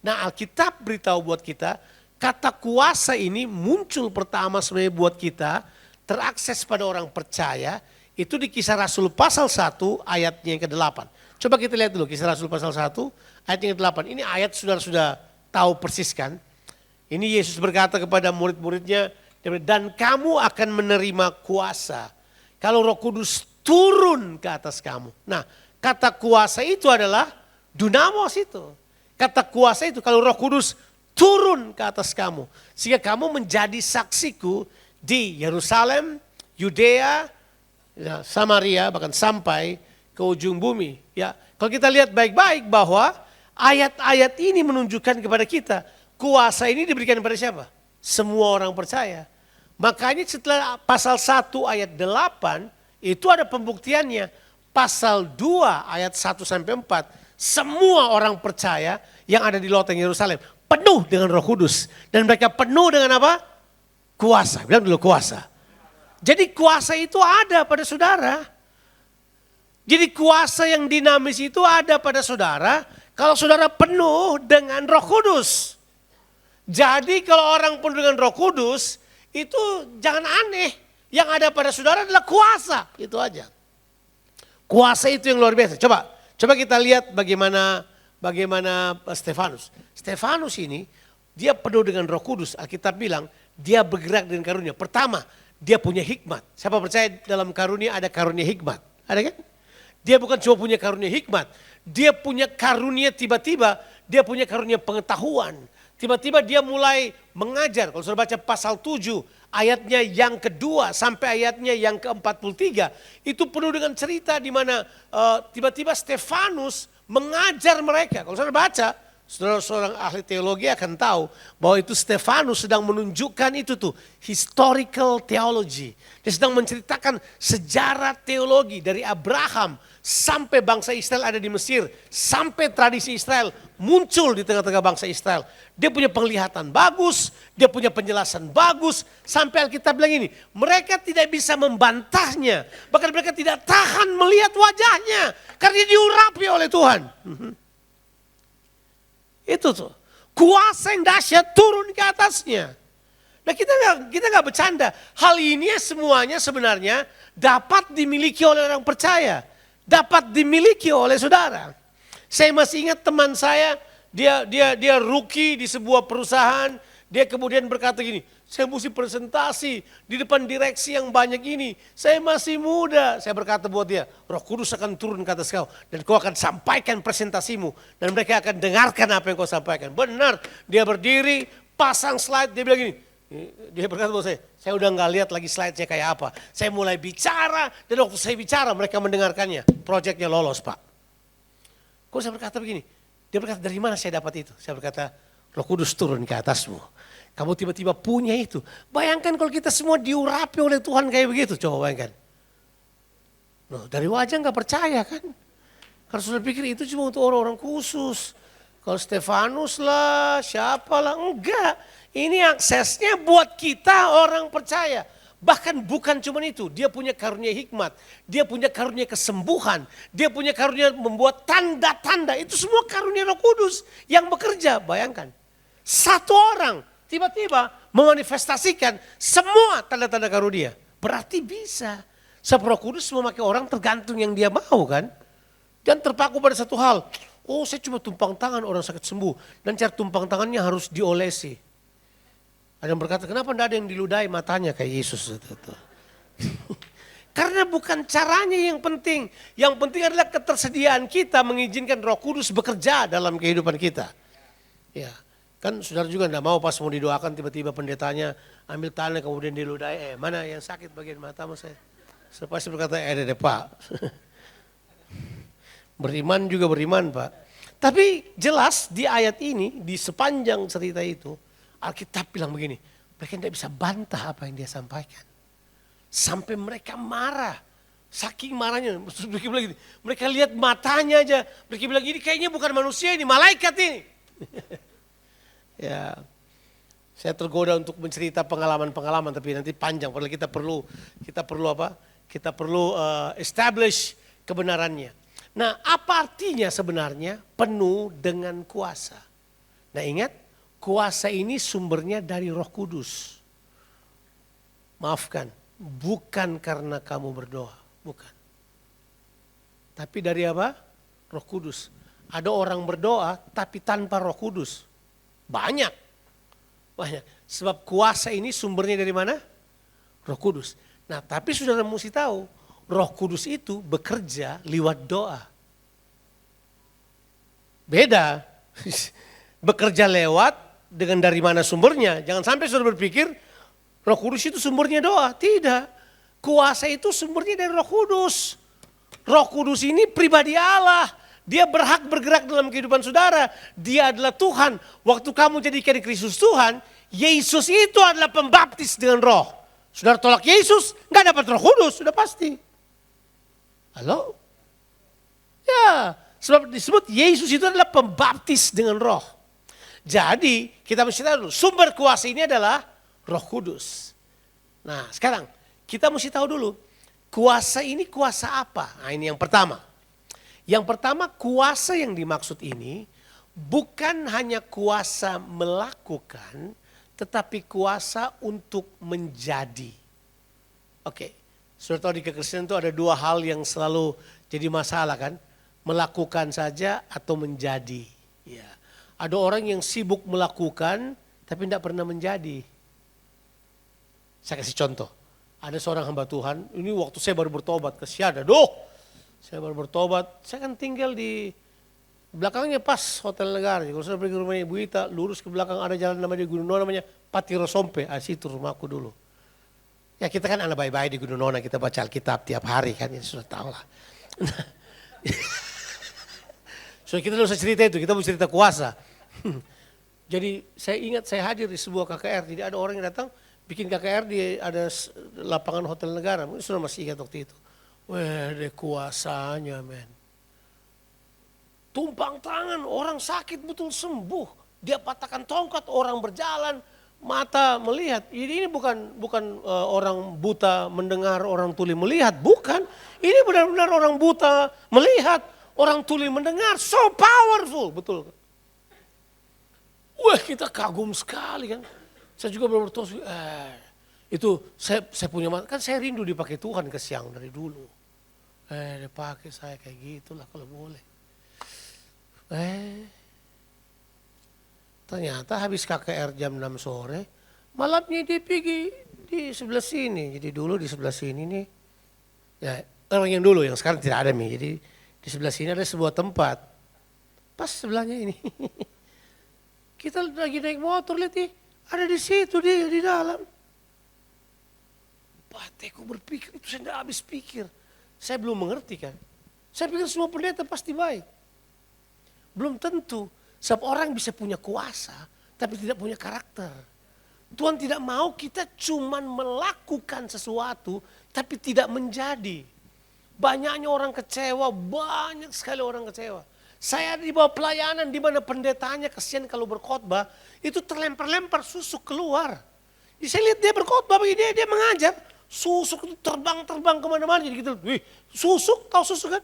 Speaker 5: Nah Alkitab beritahu buat kita, kata kuasa ini muncul pertama sebenarnya buat kita, terakses pada orang percaya, itu di Kisah Rasul pasal 1 ayatnya yang ke-8. Coba kita lihat dulu Kisah Rasul pasal 1 ayat yang ke-8. Ini ayat sudah tahu persis kan. Ini Yesus berkata kepada murid-muridnya, dan kamu akan menerima kuasa kalau Roh Kudus turun ke atas kamu. Nah kata kuasa itu adalah dunamos itu. Kata kuasa itu kalau Roh Kudus turun ke atas kamu. Sehingga kamu menjadi saksiku di Yerusalem, Yudea, Samaria, bahkan sampai ke ujung bumi. Ya, kalau kita lihat baik-baik bahwa ayat-ayat ini menunjukkan kepada kita, kuasa ini diberikan kepada siapa? Semua orang percaya. Makanya setelah pasal 1 ayat 8, itu ada pembuktiannya. Pasal 2 ayat 1 sampai 4, semua orang percaya yang ada di loteng Yerusalem penuh dengan Roh Kudus. Dan mereka penuh dengan apa? Kuasa. Bilang dulu kuasa. Jadi kuasa itu ada pada saudara. Jadi kuasa yang dinamis itu ada pada saudara kalau saudara penuh dengan Roh Kudus. Jadi kalau orang penuh dengan Roh Kudus itu jangan aneh. Yang ada pada saudara adalah kuasa. Itu aja. Kuasa itu yang luar biasa. Coba kita lihat bagaimana Stefanus. Stefanus ini dia penuh dengan Roh Kudus. Alkitab bilang dia bergerak dengan karunia. Pertama, dia punya hikmat. Siapa percaya dalam karunia ada karunia hikmat? Ada kan? Dia bukan cuma punya karunia hikmat. Dia punya karunia tiba-tiba, dia punya karunia pengetahuan. Tiba-tiba dia mulai mengajar. Kalau sudah baca pasal 7, ayatnya yang kedua sampai ayatnya yang ke-43. Itu penuh dengan cerita di mana tiba-tiba Stefanus mengajar mereka. Kalau saudara baca, saudara seorang ahli teologi akan tahu bahwa itu Stefanus sedang menunjukkan itu tuh historical theology. Dia sedang menceritakan sejarah teologi dari Abraham sampai bangsa Israel ada di Mesir, sampai tradisi Israel muncul di tengah-tengah bangsa Israel. Dia punya penglihatan bagus, dia punya penjelasan bagus, sampai Alkitab bilang ini, mereka tidak bisa membantahnya, bahkan mereka tidak tahan melihat wajahnya, karena dia diurapi oleh Tuhan. Itu tuh, kuasa yang dahsyat turun ke atasnya. Nah kita nggak bercanda, hal ini semuanya sebenarnya dapat dimiliki oleh orang percaya. Dapat dimiliki oleh saudara. Saya masih ingat teman saya, dia rookie di sebuah perusahaan, dia kemudian berkata gini, saya mesti presentasi di depan direksi yang banyak ini, saya masih muda. Saya berkata buat dia, Roh Kudus akan turun ke atas kau dan kau akan sampaikan presentasimu dan mereka akan dengarkan apa yang kau sampaikan. Benar, dia berdiri, pasang slide, dia bilang gini, dia berkata buat saya udah gak lihat lagi slide-nya kayak apa. Saya mulai bicara, dan waktu saya bicara mereka mendengarkannya. Proyeknya lolos Pak. Kok saya berkata begini, dia berkata dari mana saya dapat itu? Saya berkata, Roh Kudus turun ke atasmu. Kamu tiba-tiba punya itu. Bayangkan kalau kita semua diurapi oleh Tuhan kayak begitu. Coba bayangkan. Loh, dari wajah gak percaya kan. Kalau sudah pikir itu cuma untuk orang-orang khusus. Kalau Stefanus lah, siapa lah, enggak. Ini aksesnya buat kita orang percaya. Bahkan bukan cuma itu, dia punya karunia hikmat, dia punya karunia kesembuhan, dia punya karunia membuat tanda-tanda. Itu semua karunia Roh Kudus yang bekerja. Bayangkan, satu orang tiba-tiba memanifestasikan semua tanda-tanda karunia. Berarti bisa. Sebab Roh Kudus memakai orang tergantung yang dia mau kan. Dan terpaku pada satu hal. Oh, saya cuma tumpang tangan orang sakit sembuh. Dan cara tumpang tangannya harus diolesi. Ada yang berkata, kenapa tidak ada yang diludahi matanya kayak Yesus? Karena bukan caranya yang penting. Yang penting adalah ketersediaan kita mengizinkan Roh Kudus bekerja dalam kehidupan kita. Ya, kan saudara juga tidak mau pas mau didoakan tiba-tiba pendetanya ambil tanah kemudian diludahi. Mana yang sakit bagian matamu saya? Saya pasti berkata, deh Pak. Beriman juga beriman Pak. Tapi jelas di ayat ini, di sepanjang cerita itu, Alkitab bilang begini, mereka tidak bisa bantah apa yang dia sampaikan. Sampai mereka marah, saking marahnya. Mereka bilang gini, mereka lihat matanya aja, mereka bilang ini kayaknya bukan manusia ini, malaikat ini. Ya, saya tergoda untuk mencerita pengalaman-pengalaman, tapi nanti panjang. Padahal kita perlu apa? Kita perlu establish kebenarannya. Nah, apa artinya sebenarnya penuh dengan kuasa? Nah, ingat, kuasa ini sumbernya dari Roh Kudus. Maafkan, bukan karena kamu berdoa, bukan. Tapi dari apa? Roh Kudus. Ada orang berdoa tapi tanpa Roh Kudus. Banyak. Sebab kuasa ini sumbernya dari mana? Roh Kudus. Nah, tapi saudara mesti tahu, Roh Kudus itu bekerja lewat doa. Beda. Bekerja lewat dengan dari mana sumbernya. Jangan sampai saudara berpikir Roh Kudus itu sumbernya doa. Tidak. Kuasa itu sumbernya dari Roh Kudus. Roh Kudus ini pribadi Allah. Dia berhak bergerak dalam kehidupan saudara. Dia adalah Tuhan. Waktu kamu jadikan Kristus Tuhan, Yesus itu adalah pembaptis dengan roh. Saudara tolak Yesus, nggak dapat Roh Kudus, sudah pasti. Halo? Ya, sebab disebut Yesus itu adalah pembaptis dengan roh. Jadi kita mesti tahu dulu, sumber kuasa ini adalah Roh Kudus. Nah sekarang kita mesti tahu dulu, kuasa ini kuasa apa? Nah ini yang pertama. Yang pertama, kuasa yang dimaksud ini bukan hanya kuasa melakukan, tetapi kuasa untuk menjadi. Oke. Sudah tahu di kekristenan itu ada dua hal yang selalu jadi masalah kan. Melakukan saja atau menjadi. Ya. Ada orang yang sibuk melakukan tapi tidak pernah menjadi. Saya kasih contoh. Ada seorang hamba Tuhan, ini waktu saya baru bertobat ke Syada. Saya baru bertobat, saya kan tinggal di belakangnya pas Hotel Negara. Kalau saya pergi ke rumahnya Ibu Ita, lurus ke belakang ada jalan namanya Gunung Nona, namanya Patiro Sompe. Situ rumahku dulu. Ya kita kan anak baik-baik di Gunung Nona, kita baca Alkitab tiap hari kan, ya sudah tahu lah. So kita tidak usah cerita itu, kita mau cerita kuasa. Jadi saya ingat saya hadir di sebuah KKR, jadi ada orang yang datang bikin KKR di ada lapangan Hotel Negara, mungkin sudah masih ingat waktu itu. Wah, ada kuasanya men. Tumpang tangan, orang sakit betul sembuh. Dia patahkan tongkat, orang berjalan, mata melihat. Jadi ini bukan orang buta mendengar, orang tuli melihat, bukan. Ini benar-benar orang buta melihat, orang tuli mendengar, so powerful, betul. Wah, kita kagum sekali kan. Saya juga bertos, itu saya punya mata, kan saya rindu dipakai Tuhan ke siang dari dulu. Dia pakai saya kayak gitulah kalau boleh. Ternyata habis KKR jam 6 sore, malamnya dia pergi di sebelah sini. Jadi dulu di sebelah sini nih, ya orang yang dulu, yang sekarang tidak ada nih. Jadi di sebelah sini ada sebuah tempat, pas sebelahnya ini. Kita lagi naik motor, lihat nih, ada di situ dia di dalam. Bateku berpikir, itu saya tidak habis pikir. Saya belum mengerti kan. Saya pikir semua pendeta pasti baik. Belum tentu. Sebab orang bisa punya kuasa, tapi tidak punya karakter. Tuhan tidak mau kita cuman melakukan sesuatu, tapi tidak menjadi. Banyaknya orang kecewa, banyak sekali orang kecewa. Saya di bawah pelayanan di mana pendetanya kesian kalau berkhotbah, itu terlempar-lempar susuk keluar. Saya lihat dia berkhotbah, dia mengajar. Susuk itu terbang kemana-mana. Jadi gitu, wih, susuk, tahu susuk kan?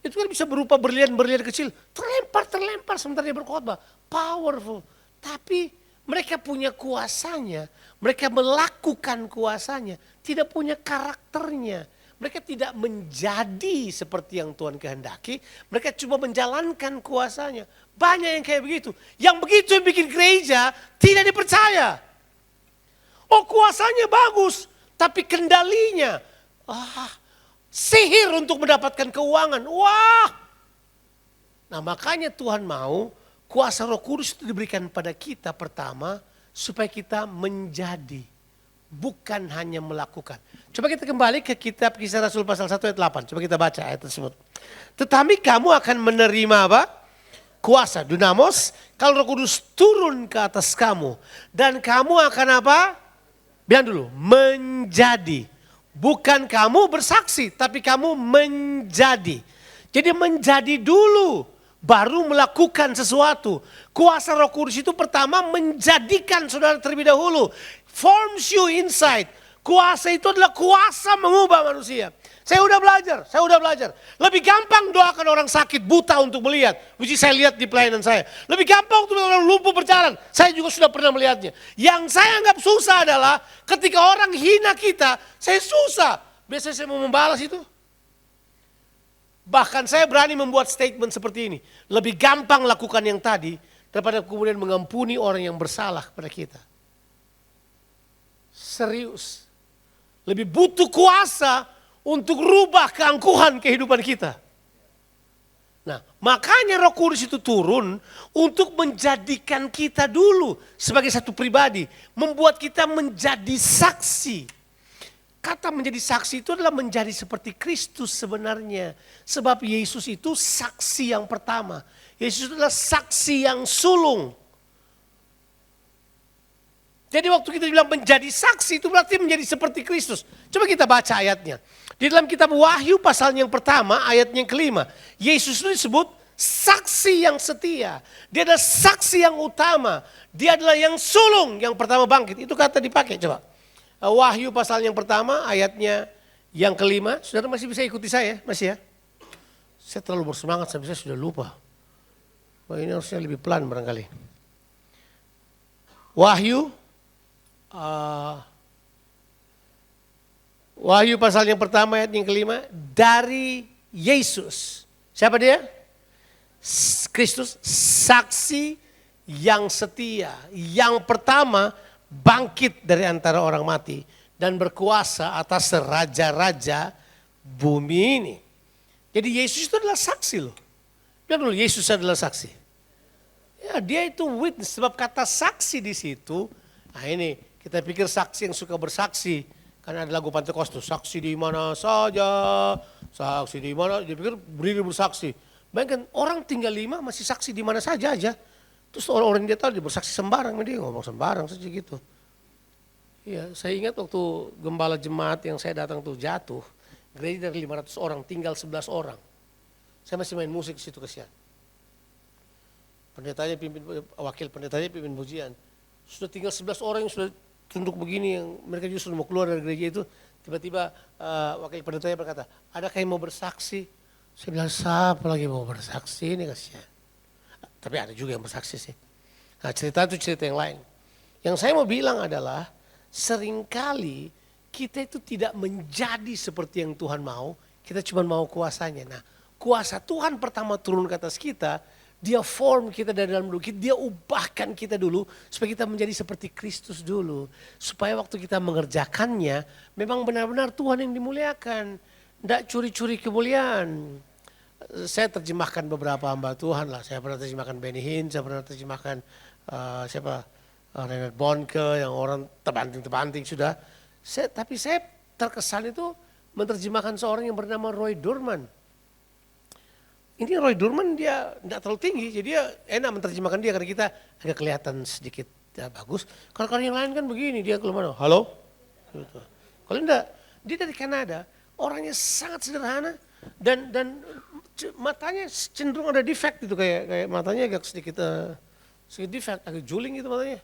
Speaker 5: Itu kan bisa berupa berlian-berlian kecil. Terlempar sementara dia berkhotbah. Powerful. Tapi mereka punya kuasanya. Mereka melakukan kuasanya. Tidak punya karakternya. Mereka tidak menjadi seperti yang Tuhan kehendaki. Mereka cuma menjalankan kuasanya. Banyak yang kayak begitu. Yang begitu yang bikin gereja tidak dipercaya. Oh, kuasanya bagus. Tapi kendalinya. Sihir untuk mendapatkan keuangan. Wah. Nah, makanya Tuhan mau kuasa Roh Kudus itu diberikan pada kita pertama supaya kita menjadi, bukan hanya melakukan. Coba kita kembali ke kitab Kisah Rasul pasal 1 ayat 8. Coba kita baca ayat tersebut. Tetapi kamu akan menerima apa? Kuasa, dunamos, kalau Roh Kudus turun ke atas kamu. Dan kamu akan apa? Bilang dulu, menjadi. Bukan kamu bersaksi, tapi kamu menjadi. Jadi menjadi dulu, baru melakukan sesuatu. Kuasa Roh Kudus itu pertama menjadikan saudara terlebih dahulu. Forms you inside. Kuasa itu adalah kuasa mengubah manusia. Saya udah belajar. Lebih gampang doakan orang sakit buta untuk melihat. Which is saya lihat di pelayanan saya. Lebih gampang untuk orang lumpuh berjalan. Saya juga sudah pernah melihatnya. Yang saya anggap susah adalah ketika orang hina kita, saya susah. Biasanya saya mau membalas itu. Bahkan saya berani membuat statement seperti ini. Lebih gampang lakukan yang tadi daripada kemudian mengampuni orang yang bersalah kepada kita. Serius. Lebih butuh kuasa untuk rubah keangkuhan kehidupan kita. Nah, makanya Roh Kudus itu turun untuk menjadikan kita dulu sebagai satu pribadi. Membuat kita menjadi saksi. Kata menjadi saksi itu adalah menjadi seperti Kristus sebenarnya. Sebab Yesus itu saksi yang pertama. Yesus adalah saksi yang sulung. Jadi waktu kita bilang menjadi saksi itu berarti menjadi seperti Kristus. Coba kita baca ayatnya. Di dalam kitab Wahyu pasal yang pertama ayat yang kelima. Yesus itu disebut saksi yang setia. Dia adalah saksi yang utama. Dia adalah yang sulung yang pertama bangkit. Itu kata dipakai coba. Wahyu pasal yang pertama ayatnya yang kelima. Saudara masih bisa ikuti saya? Masih ya? Saya terlalu bersemangat sampai saya sudah lupa. Wah, ini harusnya lebih pelan barangkali. Wahyu pasal yang pertama ayat yang kelima. Dari Yesus. Siapa dia? Kristus, saksi yang setia. Yang pertama bangkit dari antara orang mati. Dan berkuasa atas raja-raja bumi ini. Jadi Yesus itu adalah saksi loh. Biar dulu, Yesus adalah saksi. Ya, dia itu witness. Sebab kata saksi di situ. Nah ini, kita pikir saksi yang suka bersaksi. Karena ada lagu Pentekostus, saksi di mana saja, saksi di mana, dia pikir berdiri bersaksi. Bayangkan orang tinggal 5 masih saksi di mana saja aja. Terus orang-orang dia tahu dia bersaksi sembarang, dia ngomong sembarang saja gitu. Iya, saya ingat waktu gembala jemaat yang saya datang tuh jatuh, gereja dari 500 orang tinggal 11 orang. Saya masih main musik di situ kesian. Pendetanya wakil pendetanya pimpin pujian. Sudah tinggal 11 orang yang sudah tunduk begini, yang mereka justru mau keluar dari gereja itu. Tiba-tiba wakil pendetanya berkata, adakah yang mau bersaksi? Saya bilang, siapa lagi mau bersaksi ini kasihan. Tapi ada juga yang bersaksi sih. Nah cerita itu cerita yang lain. Yang saya mau bilang adalah, seringkali kita itu tidak menjadi seperti yang Tuhan mau, kita cuma mau kuasanya. Nah kuasa Tuhan pertama turun ke atas kita, dia form kita dari dalam dulu, dia ubahkan kita dulu supaya kita menjadi seperti Kristus dulu. Supaya waktu kita mengerjakannya memang benar-benar Tuhan yang dimuliakan. Tidak curi-curi kemuliaan. Saya terjemahkan beberapa hamba Tuhan lah. Saya pernah terjemahkan Benny Hinn, saya pernah terjemahkan Reinhard Bonnke yang orang terbanting sudah. Tapi saya terkesan itu menerjemahkan seorang yang bernama Roy Durman. Ini Roy Durman dia tidak terlalu tinggi, jadi dia enak menerjemahkan dia karena kita agak kelihatan sedikit ya, bagus. Kalau yang lain kan begini, dia kalau mana, halo? Gitu. Kalau enggak, dia dari Kanada, orangnya sangat sederhana dan matanya cenderung ada defect itu kayak matanya agak sedikit defect, agak juling gitu matanya.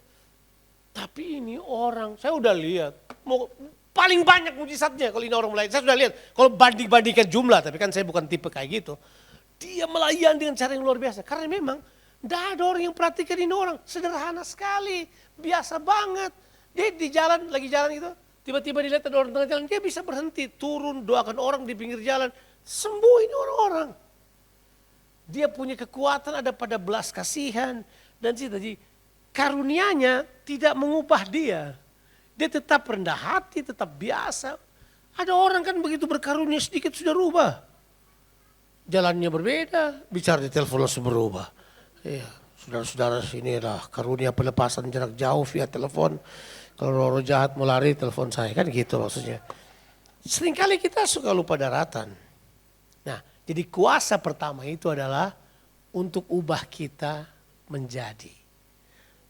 Speaker 5: Tapi ini orang, saya udah lihat, mau paling banyak mujizatnya kalau ini orang melayani. Saya sudah lihat, kalau banding-bandingkan jumlah, tapi kan saya bukan tipe kayak gitu. Dia melayani dengan cara yang luar biasa. Karena memang tidak ada orang yang perhatikan ini orang. Sederhana sekali, biasa banget. Dia di jalan, lagi jalan itu, tiba-tiba dilihat ada orang tengah jalan, dia bisa berhenti, turun, doakan orang di pinggir jalan. Sembuh ini orang-orang. Dia punya kekuatan ada pada belas kasihan. Dan jadi karunianya tidak mengubah dia. Dia tetap rendah hati, tetap biasa. Ada orang kan begitu berkarunia sedikit sudah rubah. Jalannya berbeda, bicara di telepon langsung berubah. Iya, saudara-saudara sini adalah karunia pelepasan jarak jauh via telepon. Kalau orang jahat mau lari, telepon saya, kan gitu maksudnya. Seringkali kita suka lupa daratan. Nah, jadi kuasa pertama itu adalah untuk ubah kita menjadi.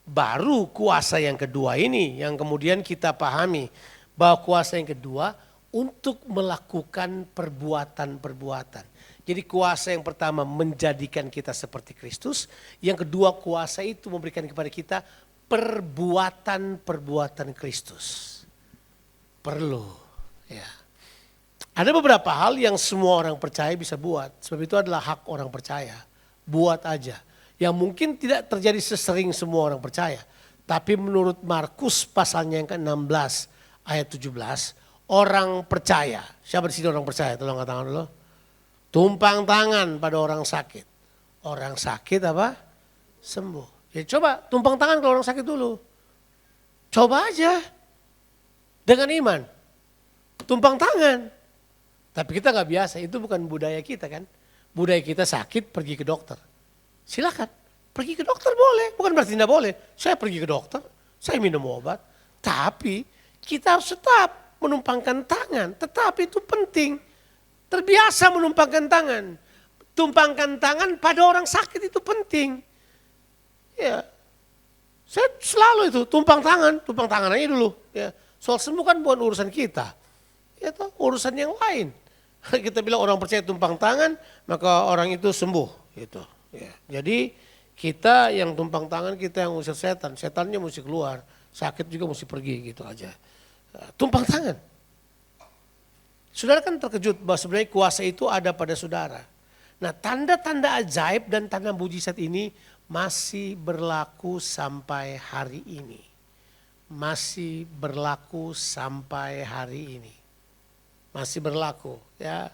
Speaker 5: Baru kuasa yang kedua ini yang kemudian kita pahami bahwa kuasa yang kedua untuk melakukan perbuatan-perbuatan. Jadi kuasa yang pertama menjadikan kita seperti Kristus, yang kedua kuasa itu memberikan kepada kita perbuatan-perbuatan Kristus. Perlu, ya. Ada beberapa hal yang semua orang percaya bisa buat, sebab itu adalah hak orang percaya. Buat aja. Yang mungkin tidak terjadi sesering semua orang percaya. Tapi menurut Markus pasalnya yang ke-16 ayat 17. Orang percaya. Siapa di sini orang percaya? Tolong angkat tangan dulu. Tumpang tangan pada orang sakit. Orang sakit apa? Sembuh. Ya coba tumpang tangan kalau orang sakit dulu. Coba aja. Dengan iman. Tumpang tangan. Tapi kita nggak biasa. Itu bukan budaya kita kan. Budaya kita sakit pergi ke dokter. Silakan, pergi ke dokter boleh, bukan berarti tidak boleh. Saya pergi ke dokter, saya minum obat. Tapi kita harus tetap menumpangkan tangan, tetapi itu penting. Terbiasa menumpangkan tangan. Tumpangkan tangan pada orang sakit itu penting. Ya, saya selalu itu tumpang tangan aja dulu. Ya, soal sembuh kan bukan urusan kita, itu urusan yang lain. Kita bilang orang percaya tumpang tangan, maka orang itu sembuh. Gitu. Ya, jadi kita yang tumpang tangan, kita yang usir setan, setannya mesti keluar, sakit juga mesti pergi gitu aja. Tumpang tangan. Saudara kan terkejut bahwa sebenarnya kuasa itu ada pada saudara. Nah, tanda-tanda ajaib dan tanda mujizat ini masih berlaku sampai hari ini. Masih berlaku sampai hari ini. Masih berlaku ya.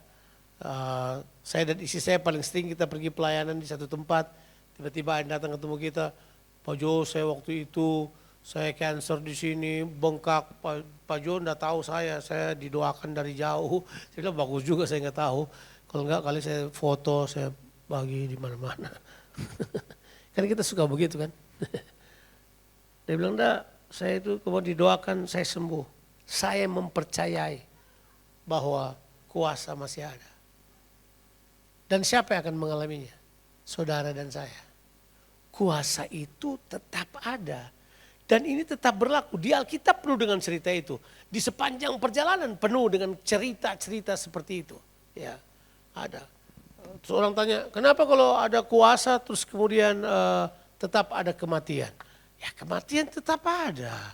Speaker 5: Saya dan istri saya paling sering kita pergi pelayanan di satu tempat, tiba-tiba ada datang ketemu kita, Pak Jo, saya waktu itu saya cancer di sini bengkak, Pak Jo enggak tahu saya didoakan dari jauh. Saya bilang bagus juga saya enggak tahu, kalau enggak kali saya foto saya bagi di mana-mana. Kan kita suka begitu kan. Dia bilang enggak, saya itu kalau didoakan saya sembuh. Saya mempercayai bahwa kuasa masih ada. Dan siapa yang akan mengalaminya? Saudara dan saya. Kuasa itu tetap ada. Dan ini tetap berlaku. Di Alkitab penuh dengan cerita itu. Di sepanjang perjalanan penuh dengan cerita-cerita seperti itu. Ya, ada. Seorang tanya, kenapa kalau ada kuasa terus kemudian tetap ada kematian? Ya kematian tetap ada.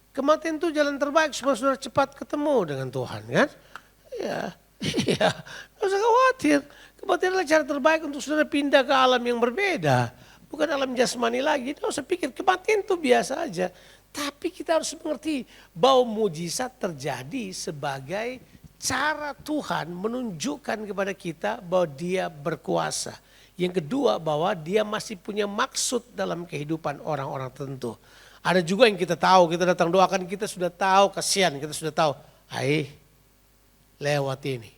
Speaker 5: Kematian itu jalan terbaik supaya saudara cepat ketemu dengan Tuhan kan? Ya, iya. Gak usah khawatir. Kematian adalah cara terbaik untuk saudara pindah ke alam yang berbeda. Bukan alam jasmani lagi. Tidak usah pikir kematian itu biasa aja. Tapi kita harus mengerti bahwa mujizat terjadi sebagai cara Tuhan menunjukkan kepada kita bahwa dia berkuasa. Yang kedua bahwa dia masih punya maksud dalam kehidupan orang-orang tertentu. Ada juga yang kita tahu, kita datang doakan, kita sudah tahu, kasihan, kita sudah tahu. Lewat ini.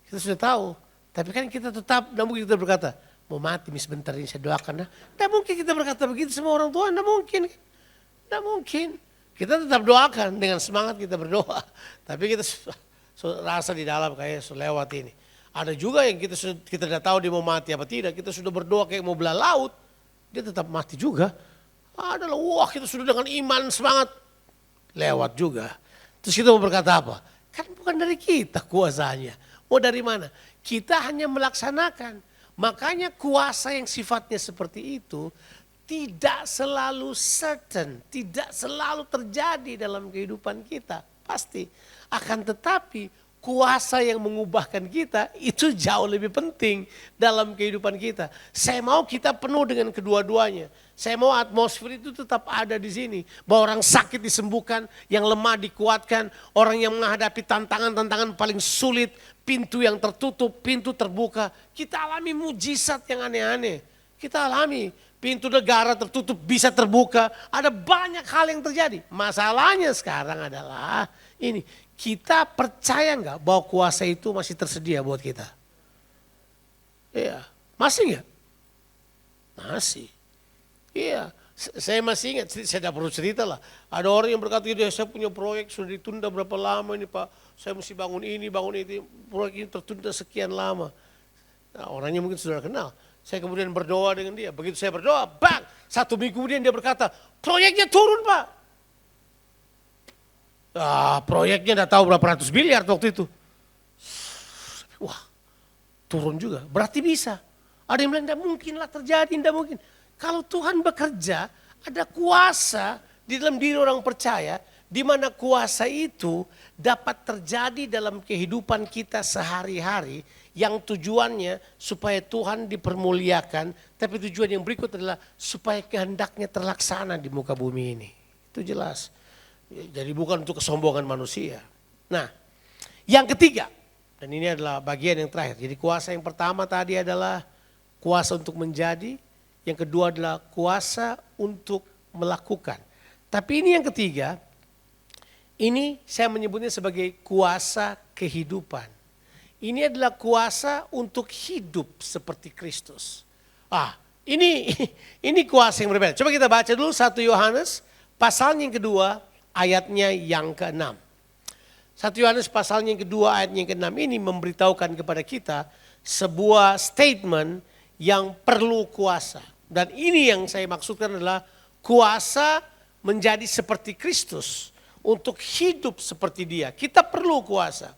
Speaker 5: Kita sudah tahu. Tapi kan kita tetap, tidak mungkin kita berkata, mau mati sebentar ini saya doakan. Tidak mungkin kita berkata begitu sama orang tua, tidak mungkin. Tidak mungkin. Kita tetap doakan dengan semangat kita berdoa. Tapi kita rasa di dalam kayak lewat ini. Ada juga yang kita tidak tahu dia mau mati apa tidak. Kita sudah berdoa kayak mau belah laut. Dia tetap mati juga. Adalah wah kita sudah dengan iman semangat. Lewat juga. Terus kita mau berkata apa? Kan bukan dari kita kuasanya. Mau dari mana? Kita hanya melaksanakan. Makanya kuasa yang sifatnya seperti itu tidak selalu certain, tidak selalu terjadi dalam kehidupan kita. pasti. Akan tetapi kuasa yang mengubahkan kita itu jauh lebih penting dalam kehidupan kita. Saya mau kita penuh dengan kedua-duanya. Saya mau atmosfer itu tetap ada di sini. Bahwa orang sakit disembuhkan, yang lemah dikuatkan, orang yang menghadapi tantangan-tantangan paling sulit, pintu yang tertutup, pintu terbuka. Kita alami mujizat yang aneh-aneh. Kita alami pintu negara tertutup bisa terbuka. Ada banyak hal yang terjadi. Masalahnya sekarang adalah ini. Kita percaya nggak bahwa kuasa itu masih tersedia buat kita? Iya, masih nggak? Masih. Iya, saya masih ingat, saya tidak perlu cerita lah. Ada orang yang berkata, saya punya proyek sudah ditunda berapa lama ini Pak. Saya mesti bangun ini, bangun itu. Proyek ini tertunda sekian lama. Nah, orangnya mungkin sudah kenal. Saya kemudian berdoa dengan dia. Begitu saya berdoa, bang, 1 minggu kemudian dia berkata, proyeknya turun Pak. Proyeknya tidak tahu berapa ratus miliar waktu itu. Wah, turun juga. Berarti bisa. Ada yang bilang tidak mungkin lah terjadi, tidak mungkin. Kalau Tuhan bekerja, ada kuasa di dalam diri orang percaya, di mana kuasa itu dapat terjadi dalam kehidupan kita sehari-hari, yang tujuannya supaya Tuhan dipermuliakan, tapi tujuan yang berikut adalah supaya kehendaknya terlaksana di muka bumi ini. Itu jelas. Jadi bukan untuk kesombongan manusia. Nah, yang ketiga, dan ini adalah bagian yang terakhir. Jadi kuasa yang pertama tadi adalah kuasa untuk menjadi, yang kedua adalah kuasa untuk melakukan. Tapi ini yang ketiga, ini saya menyebutnya sebagai kuasa kehidupan. Ini adalah kuasa untuk hidup seperti Kristus. Ini kuasa yang berbeda. Coba kita baca dulu 1 Yohanes pasalnya yang kedua, ayatnya yang ke-6. 1 Yohanes pasalnya yang kedua ayatnya yang ke-6 ini memberitahukan kepada kita sebuah statement yang perlu kuasa. Dan ini yang saya maksudkan adalah kuasa menjadi seperti Kristus. Untuk hidup seperti dia. Kita perlu kuasa.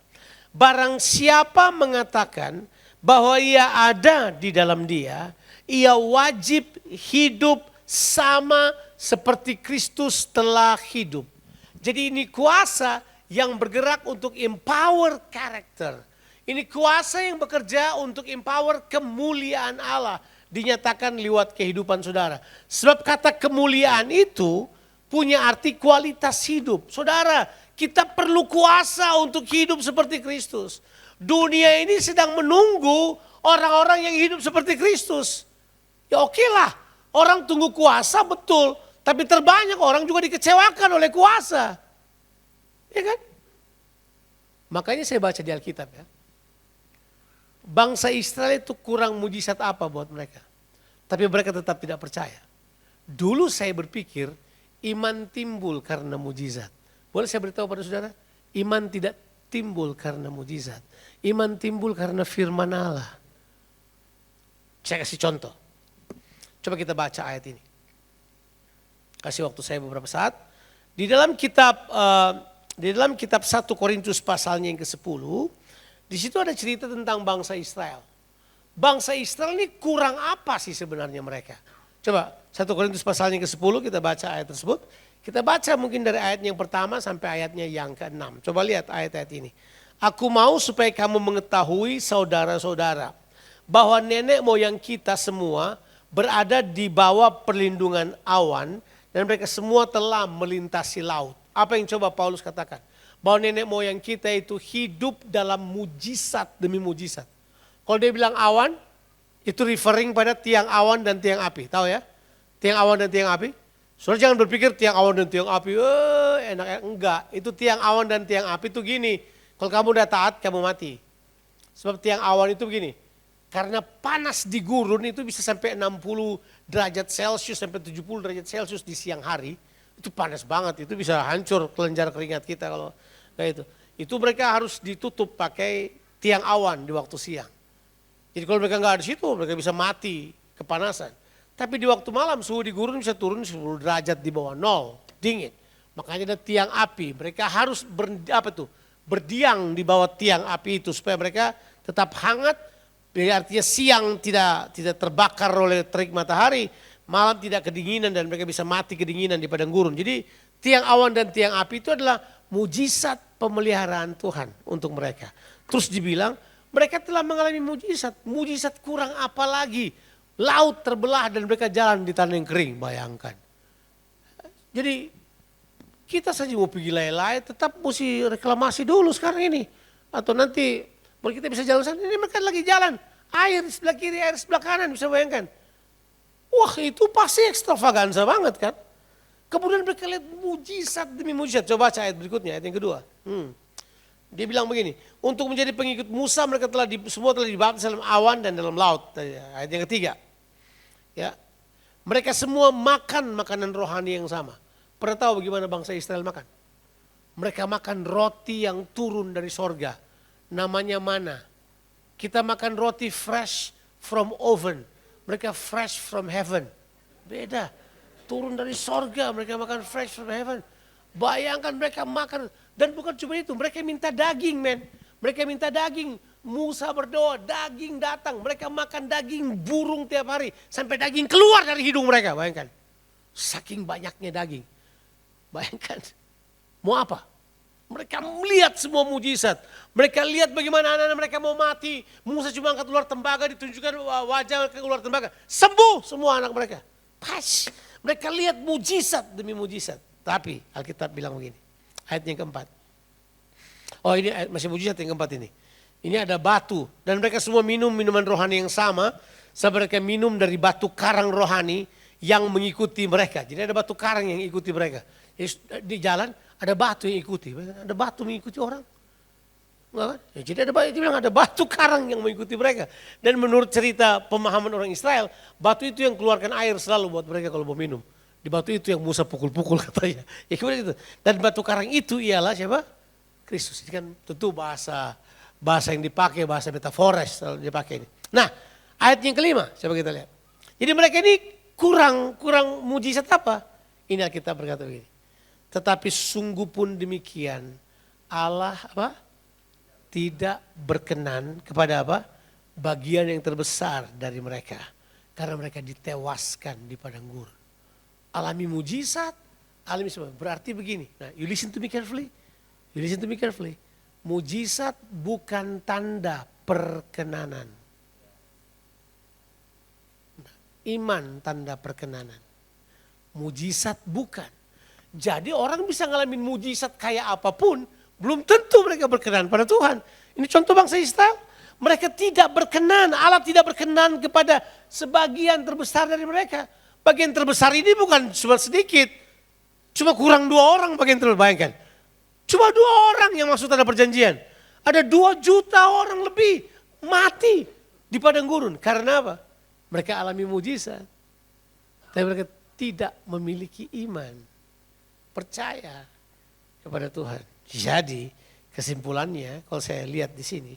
Speaker 5: Barang siapa mengatakan bahwa ia ada di dalam dia, ia wajib hidup sama seperti Kristus telah hidup. Jadi ini kuasa yang bergerak untuk empower karakter. Ini kuasa yang bekerja untuk empower kemuliaan Allah. Dinyatakan lewat kehidupan saudara. Sebab kata kemuliaan itu punya arti kualitas hidup. Saudara, kita perlu kuasa untuk hidup seperti Kristus. Dunia ini sedang menunggu orang-orang yang hidup seperti Kristus. Ya oke lah, orang tunggu kuasa betul. Tapi terbanyak orang juga dikecewakan oleh kuasa. Ya kan? Makanya saya baca di Alkitab ya. Bangsa Israel itu kurang mujizat apa buat mereka. Tapi mereka tetap tidak percaya. Dulu saya berpikir iman timbul karena mujizat. Boleh saya beritahu pada saudara? Iman tidak timbul karena mujizat. Iman timbul karena firman Allah. Saya kasih contoh. Coba kita baca ayat ini. Kasih waktu saya beberapa saat. Di dalam kitab 1 Korintus pasalnya yang ke-10, di situ ada cerita tentang bangsa Israel. Bangsa Israel ini kurang apa sih sebenarnya mereka? Coba 1 Korintus pasalnya yang ke-10 kita baca ayat tersebut. Kita baca mungkin dari ayat yang pertama sampai ayatnya yang ke-6. Coba lihat ayat-ayat ini. Aku mau supaya kamu mengetahui saudara-saudara bahwa nenek moyang kita semua berada di bawah perlindungan awan dan mereka semua telah melintasi laut. Apa yang coba Paulus katakan? Bahwa nenek moyang kita itu hidup dalam mujizat demi mujizat. Kalau dia bilang awan, itu referring pada tiang awan dan tiang api. Tahu ya? Tiang awan dan tiang api. Saudara jangan berpikir tiang awan dan tiang api, enak. Enggak, itu tiang awan dan tiang api itu gini. Kalau kamu udah taat, kamu mati. Sebab tiang awan itu begini. Karena panas di gurun itu bisa sampai 60 derajat Celcius sampai 70 derajat Celcius di siang hari. Itu panas banget, itu bisa hancur kelenjar keringat kita kalau kayak itu. Itu mereka harus ditutup pakai tiang awan di waktu siang. Jadi kalau mereka nggak ada di situ, mereka bisa mati kepanasan. Tapi di waktu malam suhu di gurun bisa turun 10 derajat di bawah nol, dingin. Makanya ada tiang api, mereka harus berdiam di bawah tiang api itu supaya mereka tetap hangat. Artinya siang tidak terbakar oleh terik matahari, malam tidak kedinginan dan mereka bisa mati kedinginan di padang gurun. Jadi tiang awan dan tiang api itu adalah mujizat pemeliharaan Tuhan untuk mereka. Terus dibilang mereka telah mengalami mujizat. Mujizat kurang apa lagi? Laut terbelah dan mereka jalan di tanah yang kering, bayangkan. Jadi kita saja mau pergi lelai tetap mesti reklamasi dulu sekarang ini. Atau nanti baru kita bisa jalan sana, ini mereka lagi jalan. Air di sebelah kiri, air di sebelah kanan, bisa bayangkan. Wah itu pasti ekstravaganza banget kan. Kemudian mereka lihat mujizat demi mujizat. Coba baca ayat berikutnya, ayat yang kedua. Dia bilang begini, untuk menjadi pengikut Musa mereka semua telah dibaptis dalam awan dan dalam laut. Ayat yang ketiga. Ya, mereka semua makan makanan rohani yang sama. Pernah tahu bagaimana bangsa Israel makan? Mereka makan roti yang turun dari sorga. Namanya mana. Kita makan roti fresh from oven. Mereka fresh from heaven. Beda. Turun dari sorga, mereka makan fresh from heaven. Bayangkan mereka makan. Dan bukan cuma itu, mereka minta daging men. Mereka minta daging. Musa berdoa, daging datang. Mereka makan daging burung tiap hari. Sampai daging keluar dari hidung mereka, bayangkan. Saking banyaknya daging. Bayangkan, mau apa? Mereka melihat semua mujizat. Mereka lihat bagaimana anak-anak mereka mau mati. Musa cuma angkat ular tembaga, ditunjukkan wajah ke ular tembaga. Sembuh semua anak mereka. Pas, mereka lihat mujizat demi mujizat. Tapi Alkitab bilang begini, ayat yang keempat. Oh ini masih mujizat yang keempat ini. Ini ada batu dan mereka semua minum minuman rohani yang sama. Sebab mereka minum dari batu karang rohani yang mengikuti mereka. Jadi ada batu karang yang ikuti mereka. Di jalan ada batu yang ikuti. Ada batu mengikuti orang. Enggak kan? Ya, jadi dia bilang ada batu karang yang mengikuti mereka. Dan menurut cerita pemahaman orang Israel, batu itu yang keluarkan air selalu buat mereka kalau mau minum. Di batu itu yang Musa pukul-pukul katanya. Ya kemudian itu. Dan batu karang itu ialah siapa? Kristus. Ini kan tentu bahasa yang dipakai, bahasa metaforis dipakai ini. Nah, ayat yang kelima, coba kita lihat. Jadi mereka ini kurang mujizat apa? Ini Alkitab berkata begini. Tetapi sungguh pun demikian, Allah apa? Tidak berkenan kepada apa? Bagian yang terbesar dari mereka. Karena mereka ditewaskan di padang gurun. Alami mujizat, alami semua. Berarti begini, nah you listen to me carefully. You listen to me carefully. Mujizat bukan tanda perkenanan. Iman tanda perkenanan. Mujizat bukan. Jadi orang bisa ngalamin mujizat kayak apapun, belum tentu mereka berkenan pada Tuhan. Ini contoh bangsa Israel. Mereka tidak berkenan, Allah tidak berkenan kepada sebagian terbesar dari mereka. Bagian terbesar ini bukan cuma sedikit. Cuma kurang 2 orang bagian terbesar, bayangkan. Cuma 2 orang yang masuk tanda perjanjian. Ada 2 juta orang lebih mati di padang gurun. Karena apa? Mereka alami mujizat. Tapi mereka tidak memiliki iman. Percaya kepada Tuhan. Jadi kesimpulannya kalau saya lihat di sini.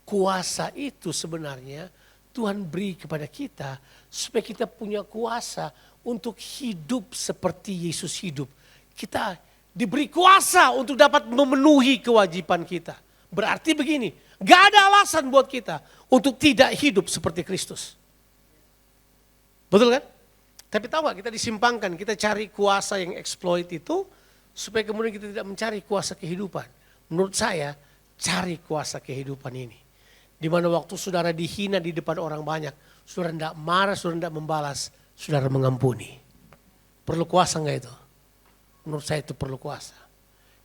Speaker 5: Kuasa itu sebenarnya Tuhan beri kepada kita. Supaya kita punya kuasa untuk hidup seperti Yesus hidup. Kita diberi kuasa untuk dapat memenuhi kewajiban kita. Berarti begini, gak ada alasan buat kita untuk tidak hidup seperti Kristus. Betul kan? Tapi tahu gak, kita disimpangkan, kita cari kuasa yang exploit itu supaya kemudian kita tidak mencari kuasa kehidupan. Menurut saya, cari kuasa kehidupan ini. Di mana waktu saudara dihina di depan orang banyak, saudara tidak marah, saudara tidak membalas, saudara mengampuni. Perlu kuasa gak itu? Menurut saya itu perlu kuasa.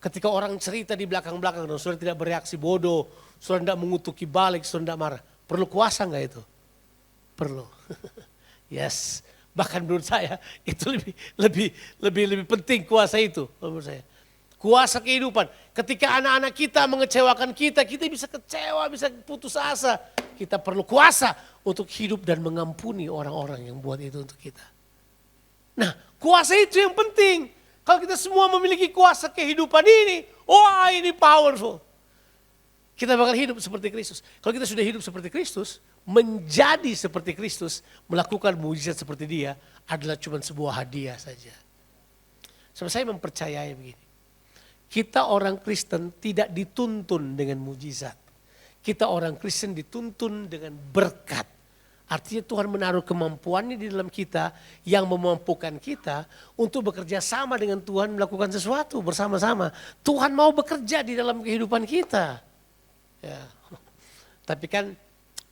Speaker 5: Ketika orang cerita di belakang-belakang dan saudara tidak bereaksi bodoh, saudara tidak mengutuki balik, saudara tidak marah. Perlu kuasa enggak itu? Perlu. Yes. Bahkan menurut saya itu lebih penting kuasa itu menurut saya. Kuasa kehidupan. Ketika anak-anak kita mengecewakan kita bisa kecewa, bisa putus asa. Kita perlu kuasa untuk hidup dan mengampuni orang-orang yang buat itu untuk kita. Nah, kuasa itu yang penting. Kalau kita semua memiliki kuasa kehidupan ini, wah ini powerful. Kita bakal hidup seperti Kristus. Kalau kita sudah hidup seperti Kristus, menjadi seperti Kristus, melakukan mujizat seperti Dia adalah cuma sebuah hadiah saja. Sebab saya mempercayai begini. Kita orang Kristen tidak dituntun dengan mujizat. Kita orang Kristen dituntun dengan berkat. Artinya Tuhan menaruh kemampuannya di dalam kita yang memampukan kita untuk bekerja sama dengan Tuhan melakukan sesuatu bersama-sama. Tuhan mau bekerja di dalam kehidupan kita. Ya. Tapi kan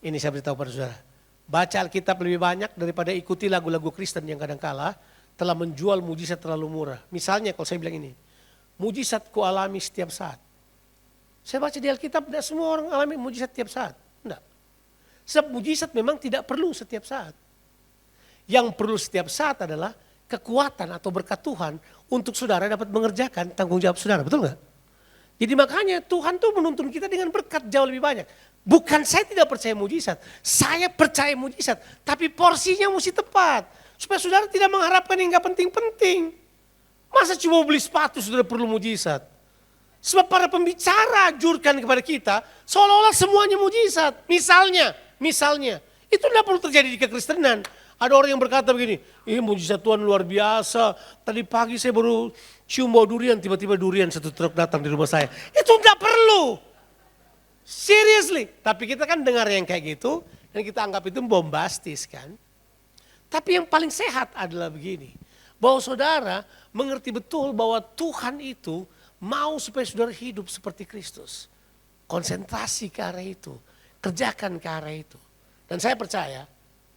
Speaker 5: ini saya beritahu pada saudara. Baca Alkitab lebih banyak daripada ikuti lagu-lagu Kristen yang kadang-kala telah menjual mujizat terlalu murah. Misalnya kalau saya bilang ini, mujizat ku alami setiap saat. Saya baca di Alkitab tidak semua orang alami mujizat setiap saat. Tidak. Sebab mujizat memang tidak perlu setiap saat. Yang perlu setiap saat adalah kekuatan atau berkat Tuhan untuk saudara dapat mengerjakan tanggung jawab saudara. Betul nggak? Jadi makanya Tuhan tuh menuntun kita dengan berkat jauh lebih banyak. Bukan saya tidak percaya mujizat. Saya percaya mujizat. Tapi porsinya mesti tepat. Supaya saudara tidak mengharapkan yang gak penting-penting. Masa cuma beli sepatu saudara perlu mujizat? Sebab para pembicara ajurkan kepada kita seolah-olah semuanya mujizat. Misalnya, itu tidak perlu terjadi di kekristenan. Ada orang yang berkata begini, mujizat Tuhan luar biasa. Tadi pagi saya baru cium bau durian, tiba-tiba durian satu truk datang di rumah saya. Itu tidak perlu. Seriously. Tapi kita kan dengar yang kayak gitu, dan kita anggap itu bombastis kan. Tapi yang paling sehat adalah begini, bahwa saudara mengerti betul bahwa Tuhan itu mau supaya saudara hidup seperti Kristus. Konsentrasi ke arah itu. Kerjakan ke arah itu. Dan saya percaya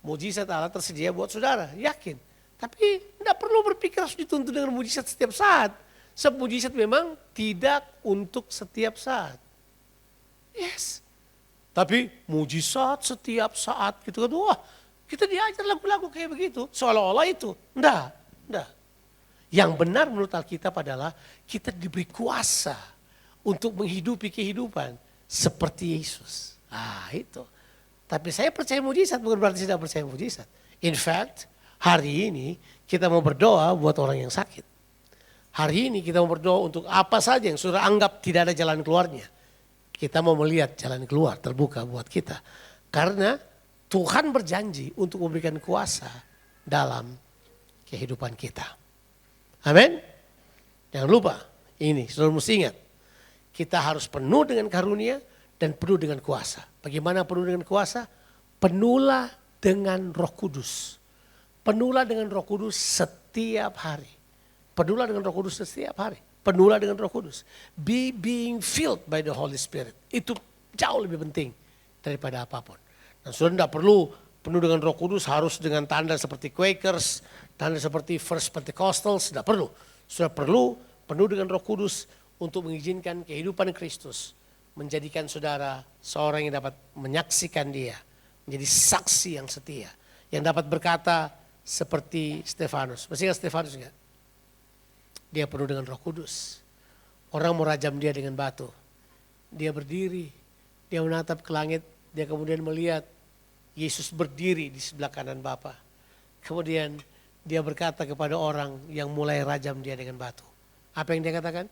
Speaker 5: mujizat Allah tersedia buat saudara. Yakin. Tapi tidak perlu berpikir harus dituntut dengan mujizat setiap saat. Sebab mujizat memang tidak untuk setiap saat. Yes. Tapi mujizat setiap saat gitu kan. Wah, kita diajar lagu-lagu kayak begitu. Seolah-olah itu. Enggak. Yang benar menurut Alkitab adalah kita diberi kuasa untuk menghidupi kehidupan seperti Yesus. Itu. Tapi saya percaya mujizat bukan berarti saya tidak percaya mujizat. In fact, hari ini kita mau berdoa buat orang yang sakit. Hari ini kita mau berdoa untuk apa saja yang saudara anggap tidak ada jalan keluarnya. Kita mau melihat jalan keluar terbuka buat kita. Karena Tuhan berjanji untuk memberikan kuasa dalam kehidupan kita. Amin. Jangan lupa, ini saudara mesti ingat. Kita harus penuh dengan karunia dan penuh dengan kuasa. Bagaimana penuh dengan kuasa? Penuhlah dengan Roh Kudus. Penuhlah dengan Roh Kudus setiap hari. Penuhlah dengan Roh Kudus setiap hari. Penuhlah dengan Roh Kudus. Being filled by the Holy Spirit. Itu jauh lebih penting daripada apapun. Dan saudara tidak perlu penuh dengan Roh Kudus harus dengan tanda seperti Quakers, tanda seperti First Pentecostals, tidak perlu. Sudah perlu penuh dengan Roh Kudus untuk mengizinkan kehidupan Kristus menjadikan saudara seorang yang dapat menyaksikan dia, menjadi saksi yang setia, yang dapat berkata seperti Stefanus. Masih ingat Stefanus enggak? Dia penuh dengan Roh Kudus. Orang mau rajam dia dengan batu. Dia berdiri, dia menatap ke langit, dia kemudian melihat Yesus berdiri di sebelah kanan Bapa. Kemudian dia berkata kepada orang yang mulai rajam dia dengan batu. Apa yang dia katakan?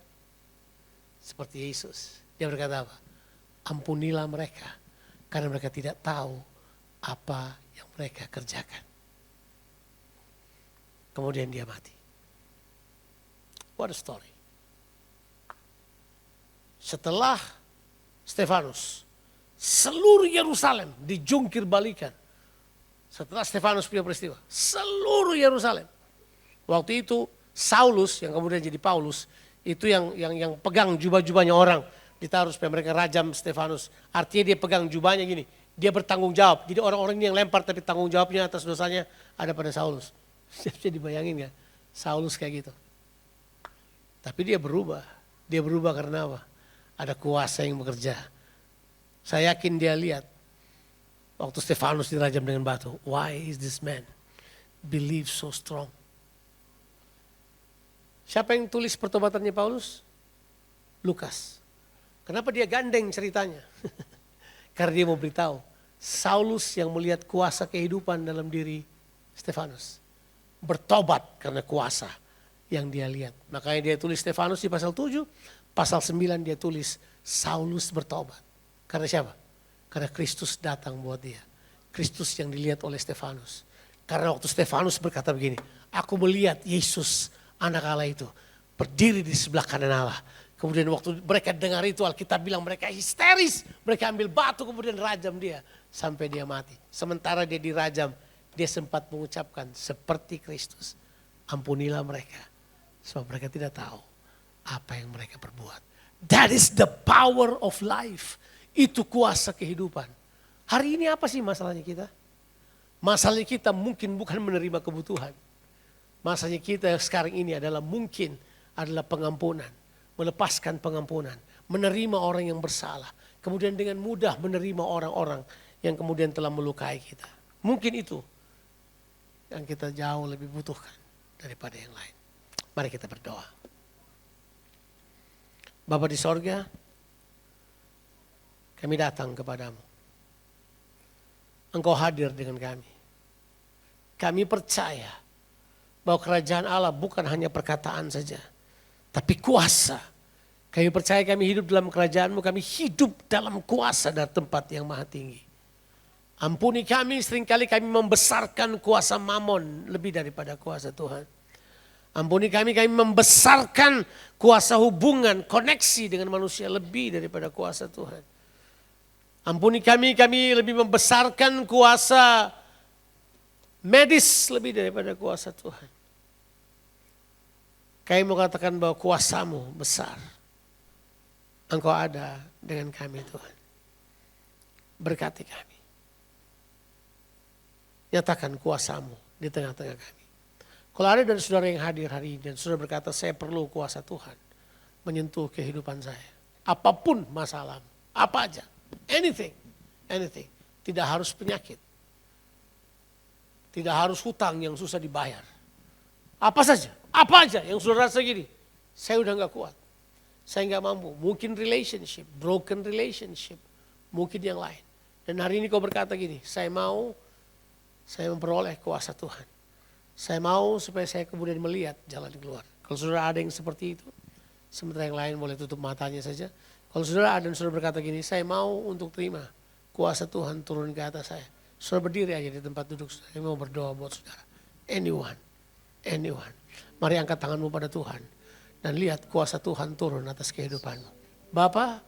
Speaker 5: Seperti Yesus. Dia berkata apa? Ampunilah mereka karena mereka tidak tahu apa yang mereka kerjakan. Kemudian dia mati. What a story. Setelah Stefanus, seluruh Yerusalem dijungkir balikan. Setelah Stefanus punya peristiwa, seluruh Yerusalem. Waktu itu Saulus yang kemudian jadi Paulus, itu yang pegang jubah-jubahnya orang, ditaruh supaya mereka rajam Stefanus. Artinya dia pegang jubahnya gini, dia bertanggung jawab. Jadi orang-orang ini yang lempar tapi tanggung jawabnya atas dosanya ada pada Saulus. Jadi bayangin ya, Saulus kayak gitu. Tapi dia berubah. Dia berubah karena apa? Ada kuasa yang bekerja. Saya yakin dia lihat waktu Stefanus dirajam dengan batu. Why is this man believe so strong? Siapa yang tulis pertobatannya Paulus? Lukas. Kenapa dia gandeng ceritanya? Karena dia mau beritahu. Saulus yang melihat kuasa kehidupan dalam diri Stefanus. Bertobat karena kuasa yang dia lihat. Makanya dia tulis Stefanus di pasal 7. Pasal 9 dia tulis Saulus bertobat. Karena siapa? Karena Kristus datang buat dia. Kristus yang dilihat oleh Stefanus. Karena waktu Stefanus berkata begini, aku melihat Yesus anak Allah itu berdiri di sebelah kanan Allah. Kemudian waktu mereka dengar itu, Alkitab bilang mereka histeris. Mereka ambil batu kemudian rajam dia sampai dia mati. Sementara dia dirajam, dia sempat mengucapkan seperti Kristus, ampunilah mereka. Sebab mereka tidak tahu apa yang mereka perbuat. That is the power of life. Itu kuasa kehidupan. Hari ini apa sih masalahnya kita? Masalahnya kita mungkin bukan menerima kebutuhan. Masalahnya kita sekarang ini adalah mungkin adalah pengampunan. Melepaskan pengampunan. Menerima orang yang bersalah. Kemudian dengan mudah menerima orang-orang yang kemudian telah melukai kita. Mungkin itu yang kita jauh lebih butuhkan daripada yang lain. Mari kita berdoa. Bapa di sorga, kami datang kepadamu. Engkau hadir dengan kami. Kami percaya bahwa kerajaan Allah bukan hanya perkataan saja, tapi kuasa. Kami percaya kami hidup dalam kerajaan-Mu, kami hidup dalam kuasa dari tempat yang maha tinggi. Ampuni kami, seringkali kami membesarkan kuasa mamon lebih daripada kuasa Tuhan. Ampuni kami membesarkan kuasa hubungan, koneksi dengan manusia lebih daripada kuasa Tuhan. Ampuni kami lebih membesarkan kuasa medis lebih daripada kuasa Tuhan. Kami mau katakan bahwa kuasa-Mu besar. Engkau ada dengan kami Tuhan. Berkati kami. Nyatakan kuasa-Mu di tengah-tengah kami. Kalau ada dari saudara yang hadir hari ini dan saudara berkata saya perlu kuasa Tuhan menyentuh kehidupan saya. Apapun masalah, apa aja, anything. Tidak harus penyakit. Tidak harus hutang yang susah dibayar. Apa aja yang saudara rasa gini, saya udah gak kuat. Saya gak mampu, mungkin relationship, broken relationship, mungkin yang lain. Dan hari ini kau berkata gini, saya memperoleh kuasa Tuhan. Saya mau supaya saya kemudian melihat jalan keluar. Kalau saudara ada yang seperti itu, sementara yang lain boleh tutup matanya saja. Kalau saudara ada dan saudara berkata gini, saya mau untuk terima kuasa Tuhan turun ke atas saya. Saudara berdiri aja di tempat duduk saudara. Saya mau berdoa buat saudara. Anyone. Mari angkat tanganmu pada Tuhan. Dan lihat kuasa Tuhan turun atas kehidupanmu. Bapa,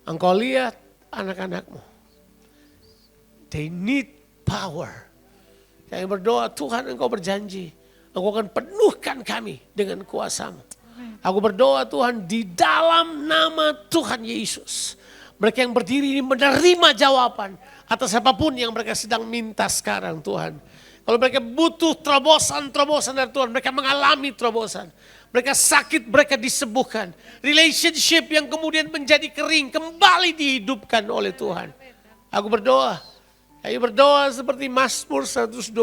Speaker 5: engkau lihat anak-anakmu. They need power. Kami berdoa, Tuhan engkau berjanji, engkau akan penuhkan kami dengan kuasa-Mu. Aku berdoa Tuhan di dalam nama Tuhan Yesus. Mereka yang berdiri ini menerima jawaban atas apapun yang mereka sedang minta sekarang Tuhan. Kalau mereka butuh terobosan dari Tuhan, mereka mengalami terobosan. Mereka sakit, mereka disembuhkan. Relationship yang kemudian menjadi kering, kembali dihidupkan oleh Tuhan. Aku berdoa. Ayo berdoa seperti Mazmur 126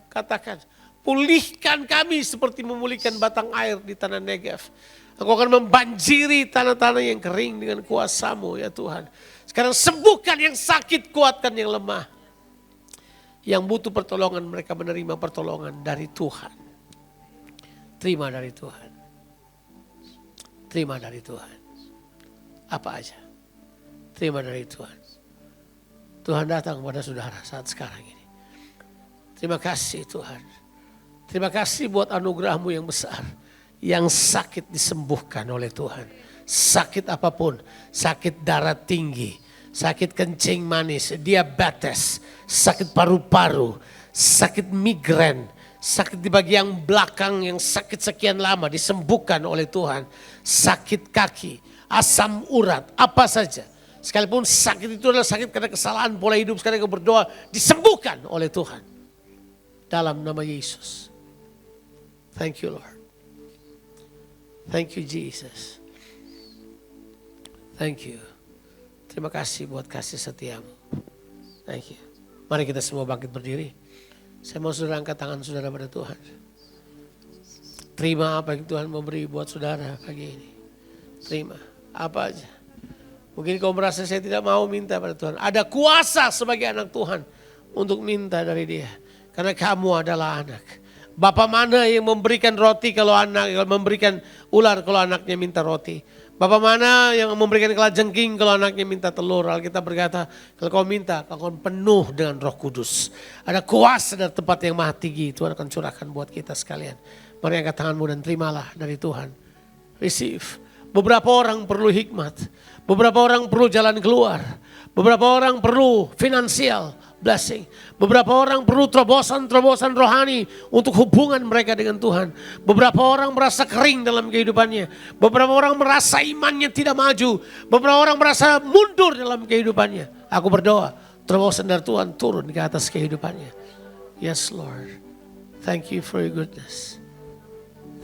Speaker 5: katakan. Pulihkan kami seperti memulihkan batang air di tanah Negev. Engkau akan membanjiri tanah-tanah yang kering dengan kuasa-Mu ya Tuhan. Sekarang sembuhkan yang sakit, kuatkan yang lemah. Yang butuh pertolongan mereka menerima pertolongan dari Tuhan. Terima dari Tuhan. Terima dari Tuhan. Apa aja. Terima dari Tuhan. Tuhan datang kepada saudara saat sekarang ini. Terima kasih Tuhan. Terima kasih buat anugerah-Mu yang besar. Yang sakit disembuhkan oleh Tuhan. Sakit apapun. Sakit darah tinggi. Sakit kencing manis. Diabetes. Sakit paru-paru. Sakit migren. Sakit di bagian belakang yang sakit sekian lama disembuhkan oleh Tuhan. Sakit kaki. Asam urat. Apa saja. Sekalipun sakit itu adalah sakit karena kesalahan pola hidup. Sekarang kau berdoa disembuhkan oleh Tuhan. Dalam nama Yesus. Thank you Lord. Thank you Jesus. Thank you. Terima kasih buat kasih setia-Mu. Thank you. Mari kita semua bangkit berdiri. Saya mau saudara angkat tangan saudara pada Tuhan. Terima apa yang Tuhan memberi buat saudara pagi ini. Terima apa aja. Mungkin kau merasa saya tidak mau minta pada Tuhan. Ada kuasa sebagai anak Tuhan untuk minta dari Dia. Karena kamu adalah anak. Bapa mana yang memberikan roti kalau memberikan ular kalau anaknya minta roti. Bapa mana yang memberikan kalajengking kalau anaknya minta telur. Alkitab berkata kalau kau minta kau akan penuh dengan Roh Kudus. Ada kuasa dari tempat yang maha tinggi. Tuhan akan curahkan buat kita sekalian. Mari angkat tanganmu dan terimalah dari Tuhan. Receive. Beberapa orang perlu hikmat. Beberapa orang perlu jalan keluar. Beberapa orang perlu finansial blessing. Beberapa orang perlu terobosan-terobosan rohani untuk hubungan mereka dengan Tuhan. Beberapa orang merasa kering dalam kehidupannya. Beberapa orang merasa imannya tidak maju. Beberapa orang merasa mundur dalam kehidupannya. Aku berdoa, terobosan dari Tuhan turun ke atas kehidupannya. Yes Lord, thank you for your goodness.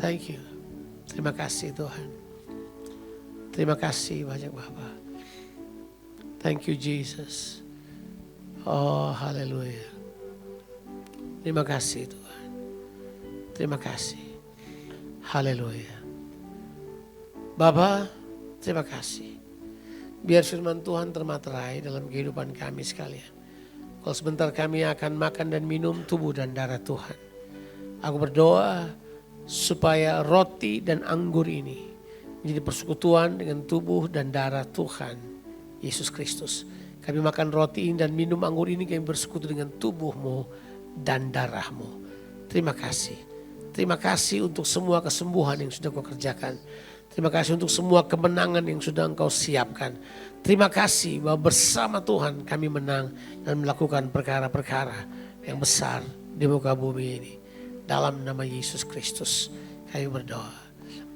Speaker 5: Thank you. Terima kasih Tuhan. Terima kasih banyak Bapak. Thank you Jesus. Oh haleluya. Terima kasih Tuhan. Terima kasih. Haleluya. Bapa, terima kasih. Biar firman Tuhan termaterai dalam kehidupan kami sekalian. Kalau sebentar kami akan makan dan minum tubuh dan darah Tuhan. Aku berdoa supaya roti dan anggur ini menjadi persekutuan dengan tubuh dan darah Tuhan Yesus Kristus. Kami makan roti ini dan minum anggur ini, kami bersekutu dengan tubuh-Mu dan darah-Mu. Terima kasih. Terima kasih untuk semua kesembuhan yang sudah Kau kerjakan. Terima kasih untuk semua kemenangan yang sudah Engkau siapkan. Terima kasih bahwa bersama Tuhan kami menang dan melakukan perkara-perkara yang besar di muka bumi ini. Dalam nama Yesus Kristus kami berdoa.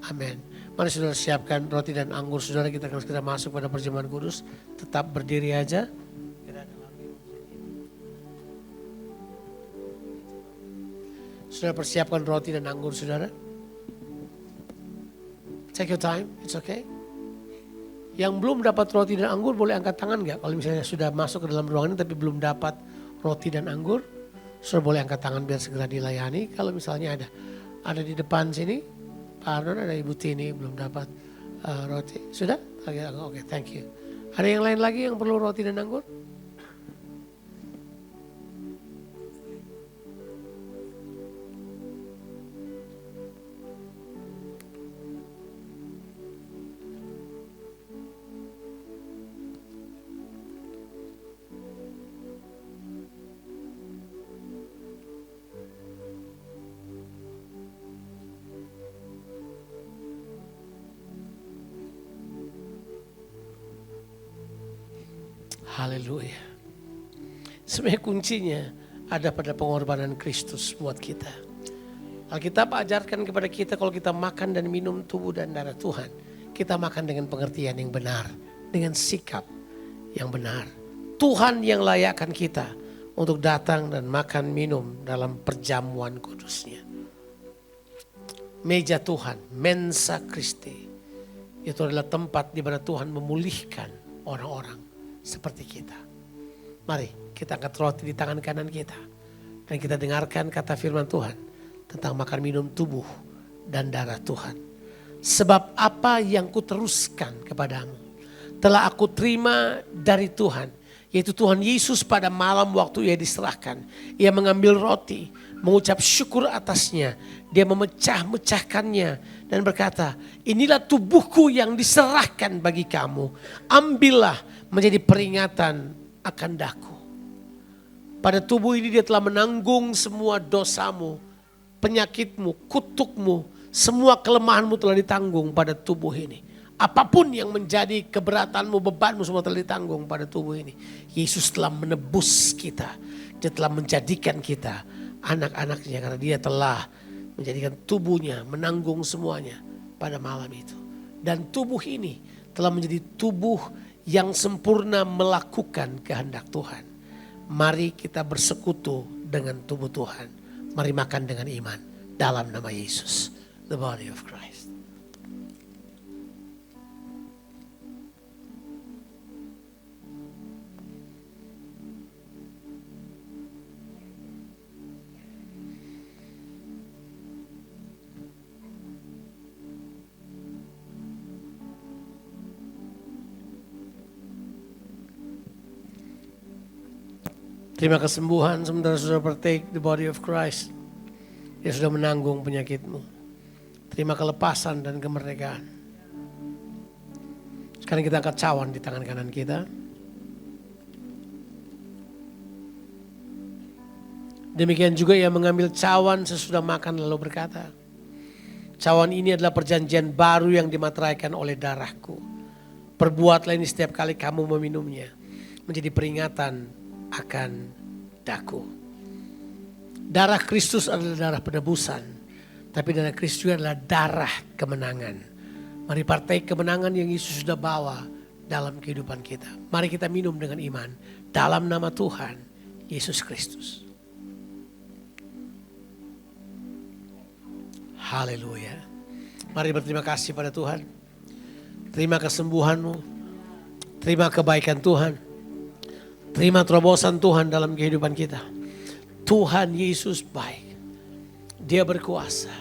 Speaker 5: Amin. Mari saudara siapkan roti dan anggur saudara, kita akan segera masuk pada perjamuan kudus. Tetap berdiri aja. Saudara persiapkan roti dan anggur saudara. Take your time, it's okay. Yang belum dapat roti dan anggur boleh angkat tangan gak? Kalau misalnya sudah masuk ke dalam ruangan ini tapi belum dapat roti dan anggur, saudara boleh angkat tangan biar segera dilayani. Kalau misalnya ada di depan sini, Pak Arnon, ada Ibu Tini belum dapat roti. Sudah? Oke, thank you. Ada yang lain lagi yang perlu roti dan anggur? Haleluya. Sebenarnya kuncinya ada pada pengorbanan Kristus buat kita. Alkitab ajarkan kepada kita kalau kita makan dan minum tubuh dan darah Tuhan, kita makan dengan pengertian yang benar, dengan sikap yang benar. Tuhan yang layakkan kita untuk datang dan makan minum dalam perjamuan kudusnya. Meja Tuhan, Mensa Christi, itu adalah tempat di mana Tuhan memulihkan orang-orang seperti kita. Mari kita angkat roti di tangan kanan kita dan kita dengarkan kata firman Tuhan tentang makan minum tubuh dan darah Tuhan. Sebab apa yang kuteruskan kepadamu telah aku terima dari Tuhan, yaitu Tuhan Yesus pada malam waktu Ia diserahkan. Ia mengambil roti, mengucap syukur atasnya, Dia memecah-mecahkannya dan berkata, inilah tubuhku yang diserahkan bagi kamu. Ambillah menjadi peringatan akan daku. Pada tubuh ini Dia telah menanggung semua dosamu, penyakitmu, kutukmu, semua kelemahanmu telah ditanggung pada tubuh ini. Apapun yang menjadi keberatanmu, bebanmu semua telah ditanggung pada tubuh ini. Yesus telah menebus kita. Dia telah menjadikan kita anak-anaknya karena Dia telah menjadikan tubuhnya menanggung semuanya pada malam itu. Dan tubuh ini telah menjadi tubuh yang sempurna melakukan kehendak Tuhan. Mari kita bersekutu dengan tubuh Tuhan. Mari makan dengan iman dalam nama Yesus. The body of Christ. Terima kesembuhan sementara sudah partake the body of Christ. Dia sudah menanggung penyakitmu. Terima kelepasan dan kemerdekaan. Sekarang kita angkat cawan di tangan kanan kita. Demikian juga Ia mengambil cawan sesudah makan lalu berkata, Cawan ini adalah perjanjian baru yang dimateraikan oleh darahku. Perbuatlah ini setiap kali kamu meminumnya, menjadi peringatan akan daku. Darah Kristus adalah darah penebusan, tapi darah Kristus juga adalah darah kemenangan. Mari partai kemenangan yang Yesus sudah bawa dalam kehidupan kita. Mari kita minum dengan iman dalam nama Tuhan Yesus Kristus. Haleluya. Mari berterima kasih pada Tuhan. Terima kesembuhan-Mu. Terima kebaikan Tuhan. Terima terobosan Tuhan dalam kehidupan kita. Tuhan Yesus baik. Dia berkuasa.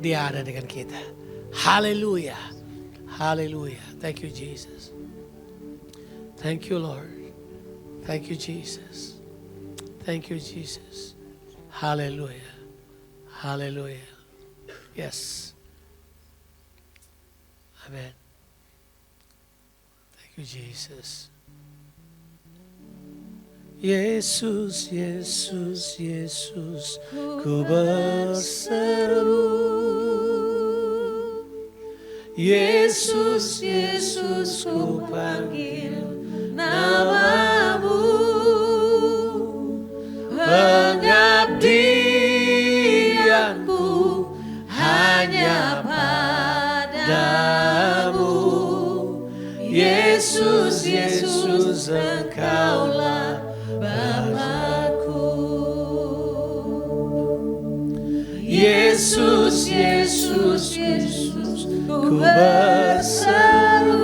Speaker 5: Dia ada dengan kita. Haleluya. Haleluya. Thank you Jesus. Thank you Lord. Thank you Jesus. Thank you Jesus. Haleluya. Haleluya. Yes. Amen. Thank you Jesus. Yesus, Yesus, Yesus, ku berseru. Yesus, Yesus, ku panggil namamu. Pengabdianku hanya padamu. Yesus, Yesus, Engkaulah Bapa-Ku. Yesus, Yesus, Yesus, ku berseru.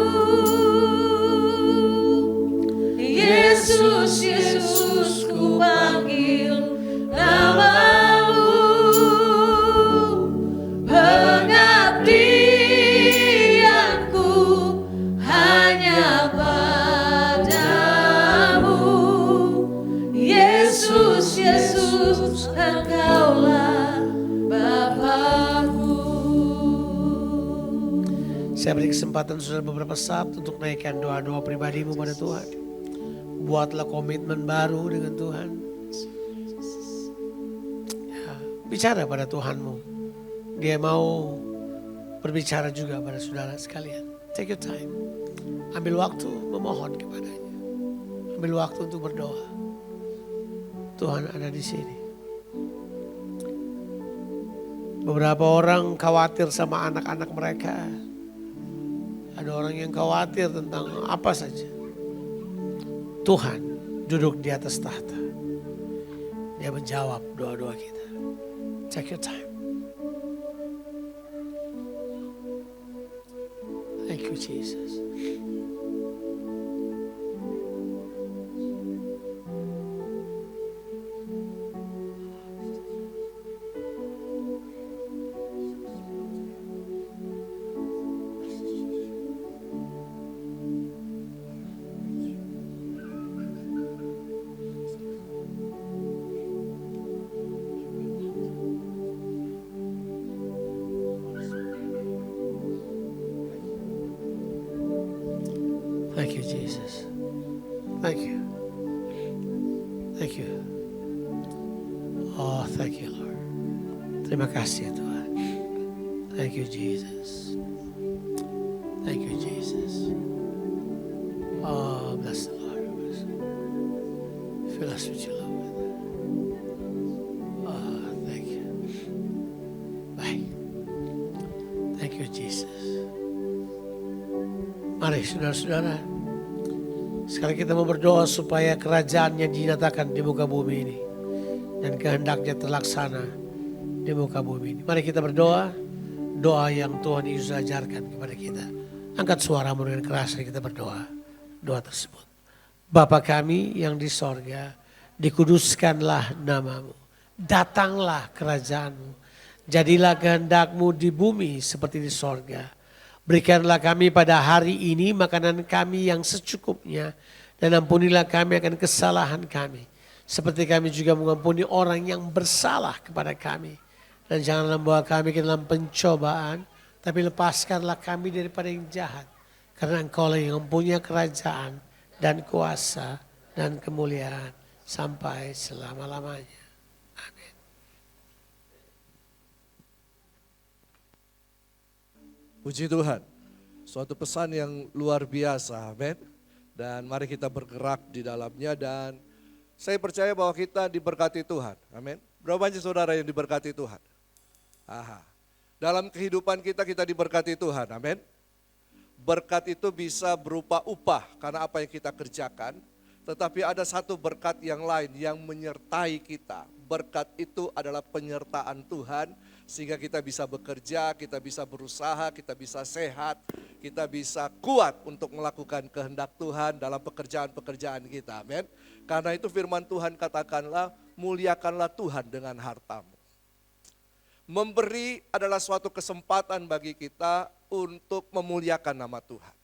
Speaker 5: Yesus, Yesus, ku panggil namamu. Pengabdianku hanya padamu. Yesus, Yesus, Engkaulah Bapa-Ku. Saya beri kesempatan saudara beberapa saat untuk naikkan doa-doa pribadimu pada Tuhan. Buatlah komitmen baru dengan Tuhan. Ya, bicara pada Tuhanmu. Dia mau berbicara juga pada saudara sekalian. Take your time. Ambil waktu memohon kepadanya. Ambil waktu untuk berdoa. Tuhan ada di sini. Beberapa orang khawatir sama anak-anak mereka. Ada orang yang khawatir tentang apa saja. Tuhan duduk di atas tahta. Dia menjawab doa-doa kita. Take your time. Thank you Jesus. Thank you, Jesus. Thank you. Thank you. Oh, thank you, Lord. Terima kasih, Tuhan. Thank you, Jesus. Thank you, Jesus. Oh, bless the Lord. Fill us with your love. Oh, thank you. Baik. Thank you, Jesus. Mari saudara-saudara, sekarang kita mau berdoa supaya kerajaannya dinyatakan di muka bumi ini. Dan kehendaknya terlaksana di muka bumi ini. Mari kita berdoa, doa yang Tuhan Yesus ajarkan kepada kita. Angkat suaramu dengan keras dan kita berdoa, doa tersebut. Bapa kami yang di sorga, dikuduskanlah namamu. Datanglah kerajaanmu. Jadilah kehendakmu di bumi seperti di sorga. Berikanlah kami pada hari ini makanan kami yang secukupnya. Dan ampunilah kami akan kesalahan kami. Seperti kami juga mengampuni orang yang bersalah kepada kami. Dan janganlah membawa kami ke dalam pencobaan. Tapi lepaskanlah kami daripada yang jahat. Karena Engkau lah yang mempunyai kerajaan dan kuasa dan kemuliaan. Sampai selama-lamanya. Amin.
Speaker 6: Puji Tuhan. Suatu pesan yang luar biasa, amin. Dan mari kita bergerak di dalamnya dan saya percaya bahwa kita diberkati Tuhan, amin. Berapa banyak saudara yang diberkati Tuhan? Aha. Dalam kehidupan kita diberkati Tuhan, amin. Berkat itu bisa berupa upah karena apa yang kita kerjakan. Tetapi ada satu berkat yang lain yang menyertai kita. Berkat itu adalah penyertaan Tuhan sehingga kita bisa bekerja, kita bisa berusaha, kita bisa sehat, kita bisa kuat untuk melakukan kehendak Tuhan dalam pekerjaan-pekerjaan kita. Amin. Karena itu firman Tuhan katakanlah, muliakanlah Tuhan dengan hartamu. Memberi adalah suatu kesempatan bagi kita untuk memuliakan nama Tuhan.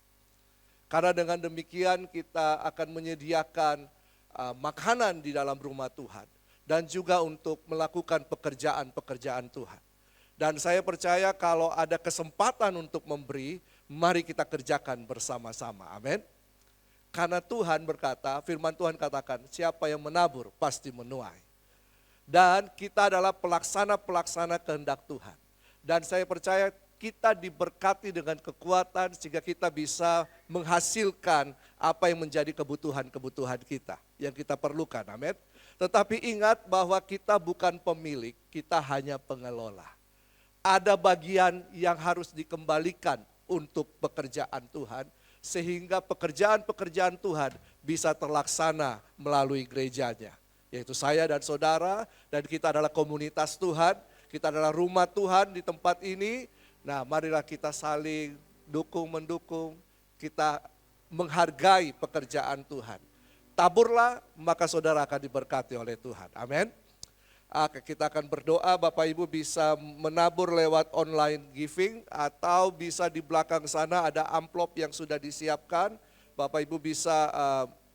Speaker 6: Karena dengan demikian kita akan menyediakan makanan di dalam rumah Tuhan. Dan juga untuk melakukan pekerjaan-pekerjaan Tuhan. Dan saya percaya kalau ada kesempatan untuk memberi, mari kita kerjakan bersama-sama. Amin. Karena Tuhan berkata, firman Tuhan katakan, siapa yang menabur pasti menuai. Dan kita adalah pelaksana-pelaksana kehendak Tuhan. Dan saya percaya kita diberkati dengan kekuatan sehingga kita bisa menghasilkan apa yang menjadi kebutuhan-kebutuhan kita yang kita perlukan, amin. Tetapi ingat bahwa kita bukan pemilik, kita hanya pengelola. Ada bagian yang harus dikembalikan untuk pekerjaan Tuhan sehingga pekerjaan-pekerjaan Tuhan bisa terlaksana melalui gerejanya. Yaitu saya dan saudara dan kita adalah komunitas Tuhan, kita adalah rumah Tuhan di tempat ini. Nah, marilah kita saling dukung-mendukung, kita menghargai pekerjaan Tuhan. Taburlah, maka saudara akan diberkati oleh Tuhan. Amin. Kita akan berdoa, Bapak Ibu bisa menabur lewat online giving atau bisa di belakang sana ada amplop yang sudah disiapkan. Bapak Ibu bisa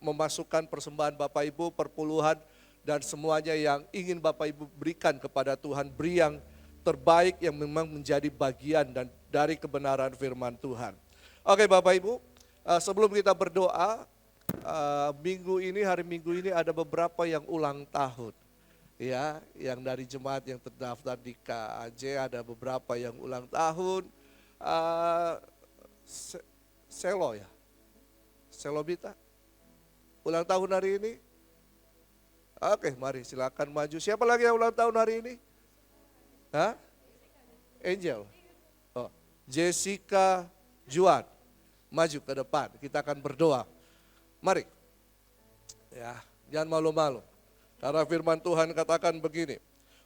Speaker 6: memasukkan persembahan Bapak Ibu, perpuluhan dan semuanya yang ingin Bapak Ibu berikan kepada Tuhan, beri yang terbaik yang memang menjadi bagian dan dari kebenaran firman Tuhan. Oke Bapak Ibu, sebelum kita berdoa, hari Minggu ini ada beberapa yang ulang tahun. Ya, yang dari jemaat yang terdaftar di KAJ ada beberapa yang ulang tahun. Selo ya, Selobita, ulang tahun hari ini. Oke, mari silakan maju. Siapa lagi yang ulang tahun hari ini? Hah? Angel. Oh, Jessica Juan. Maju ke depan, kita akan berdoa. Mari. Ya, jangan malu-malu. Karena firman Tuhan katakan begini.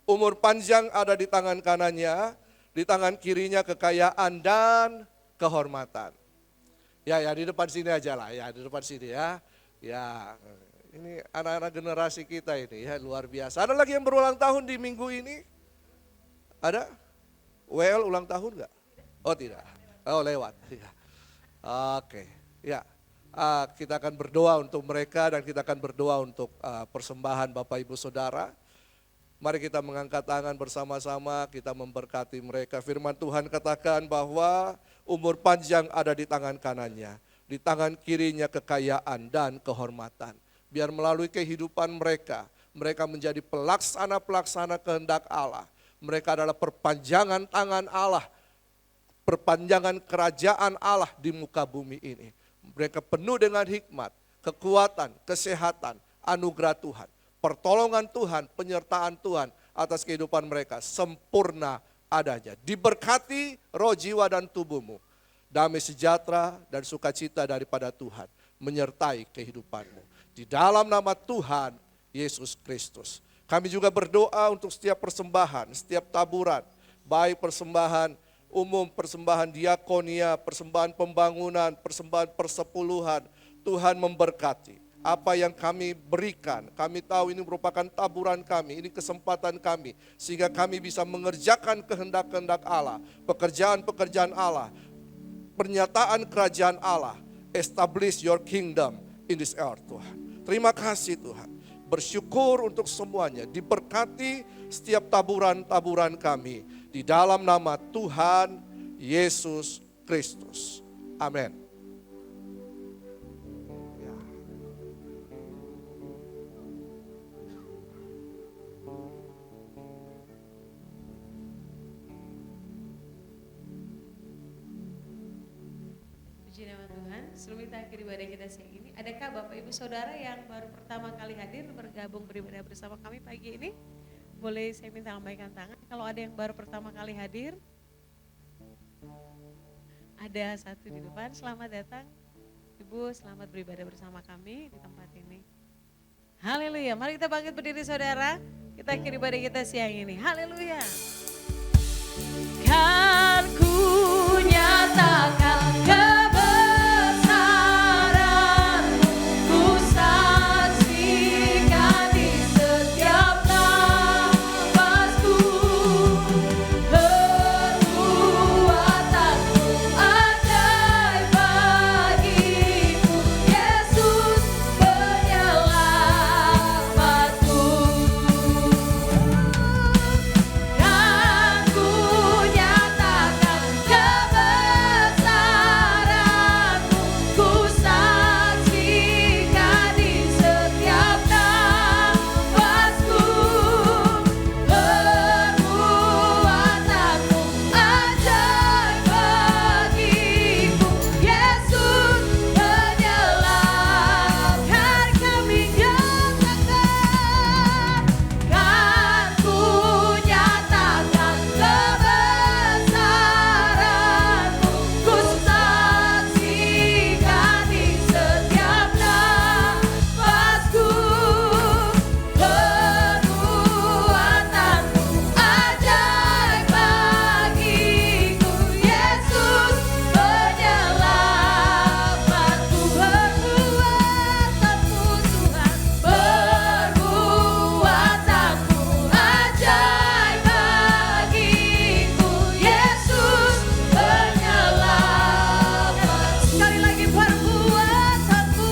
Speaker 6: Umur panjang ada di tangan kanannya, di tangan kirinya kekayaan dan kehormatan. Ya, di depan sini aja lah, ya di depan sini ya. Ya, ini anak-anak generasi kita ini ya, luar biasa. Ada lagi yang berulang tahun di minggu ini? Ada? WL ulang tahun enggak? Oh tidak. Oh lewat. Ya. Oke. Ya. Kita akan berdoa untuk mereka dan kita akan berdoa untuk persembahan Bapak Ibu Saudara. Mari kita mengangkat tangan bersama-sama, kita memberkati mereka. Firman Tuhan katakan bahwa umur panjang ada di tangan kanannya, di tangan kirinya kekayaan dan kehormatan. Biar melalui kehidupan mereka, mereka menjadi pelaksana-pelaksana kehendak Allah. Mereka adalah perpanjangan tangan Allah, perpanjangan kerajaan Allah di muka bumi ini. Mereka penuh dengan hikmat, kekuatan, kesehatan, anugerah Tuhan, pertolongan Tuhan, penyertaan Tuhan atas kehidupan mereka sempurna adanya. Diberkati roh, jiwa dan tubuhmu. Damai sejahtera dan sukacita daripada Tuhan menyertai kehidupanmu. Di dalam nama Tuhan Yesus Kristus. Kami juga berdoa untuk setiap persembahan, setiap taburan, baik persembahan umum, persembahan diakonia, persembahan pembangunan, persembahan persepuluhan. Tuhan memberkati apa yang kami berikan. Kami tahu ini merupakan taburan kami, ini kesempatan kami. Sehingga kami bisa mengerjakan kehendak-kehendak Allah, pekerjaan-pekerjaan Allah, pernyataan kerajaan Allah. Establish your kingdom in this earth Tuhan. Terima kasih Tuhan. Bersyukur untuk semuanya, diberkati setiap taburan-taburan kami di dalam nama Tuhan Yesus Kristus. Amin.
Speaker 3: Sebelum kita akhiri ibadah kita siang ini, adakah Bapak Ibu Saudara yang baru pertama kali hadir bergabung beribadah bersama kami pagi ini? Boleh saya minta lambaikan tangan. Kalau ada yang baru pertama kali hadir, ada satu di depan. Selamat datang Ibu, selamat beribadah bersama kami di tempat ini. Haleluya, mari kita bangkit berdiri saudara. Kita akhiri ibadah kita siang ini. Haleluya.
Speaker 4: Kan ku nyatakan kebesaran-Mu, ku saksikan di setiap nafasku, perbuatan-Mu ajaib bagiku, Yesus penyelamatku. Kan ku nyatakan kebesaran-Mu, ku saksikan di setiap nafasku, perbuatan-Mu ajaib bagiku, Yesus penyelamat. Kan kami nyatakan, kan ku nyatakan kebesaran-Mu, ku saksikan di setiap nafasku, perbuatan-Mu ajaib bagiku, Yesus penyelamatku. Perbuatan-Mu Tuhan, perbuatan-Mu ajaib bagiku, Yesus penyelamat. Sekali lagi perbuatan-Mu,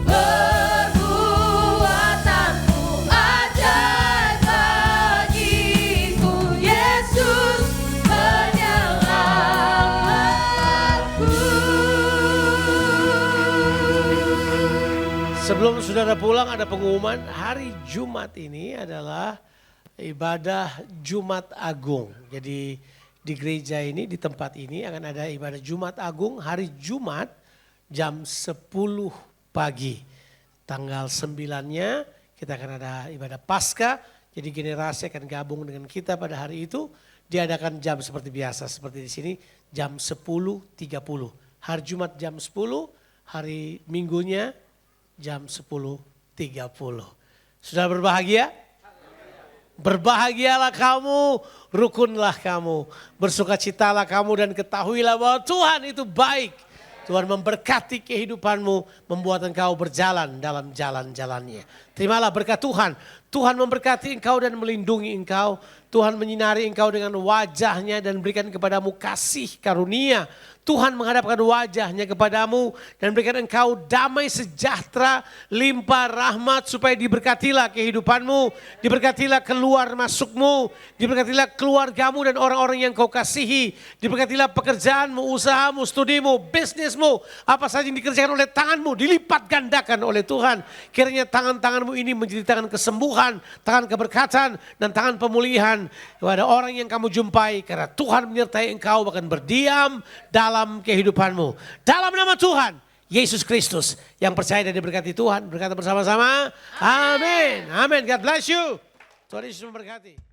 Speaker 4: perbuatan-Mu ajaib bagiku, Yesus penyelamatku.
Speaker 5: Sebelum saudara pulang ada pengumuman, hari Jumat ini adalah ibadah Jumat Agung. Jadi di gereja ini, di tempat ini akan ada ibadah Jumat Agung hari Jumat jam 10 pagi. Tanggal 9-nya kita akan ada ibadah Paskah. Jadi generasi akan gabung dengan kita pada hari itu. Diadakan jam seperti biasa, seperti di sini jam 10.30. Hari Jumat jam 10, hari Minggunya jam 10.30. Sudah berbahagia? Berbahagialah kamu, rukunlah kamu, bersukacitalah kamu dan ketahuilah bahwa Tuhan itu baik. Tuhan memberkati kehidupanmu, membuat engkau berjalan dalam jalan-jalannya. Terimalah berkat Tuhan. Tuhan memberkati engkau dan melindungi engkau. Tuhan menyinari engkau dengan wajahnya dan berikan kepadamu kasih karunia. Tuhan menghadapkan wajahnya kepadamu dan berikan engkau damai sejahtera, limpah rahmat supaya diberkatilah kehidupanmu, diberkatilah keluar masukmu, diberkatilah keluargamu dan orang-orang yang kau kasihi, diberkatilah pekerjaanmu, usahamu, studimu, bisnismu, apa saja yang dikerjakan oleh tanganmu dilipat gandakan oleh Tuhan. Kiranya tangan-tanganmu ini menjadi tangan kesembuhan, tangan keberkatan dan tangan pemulihan kepada orang yang kamu jumpai karena Tuhan menyertai engkau bahkan berdiam dalam kehidupanmu. Dalam nama Tuhan Yesus Kristus yang percaya dan diberkati Tuhan, berkata bersama-sama, amin. Amin. God bless you. Tuhan Yesus memberkati.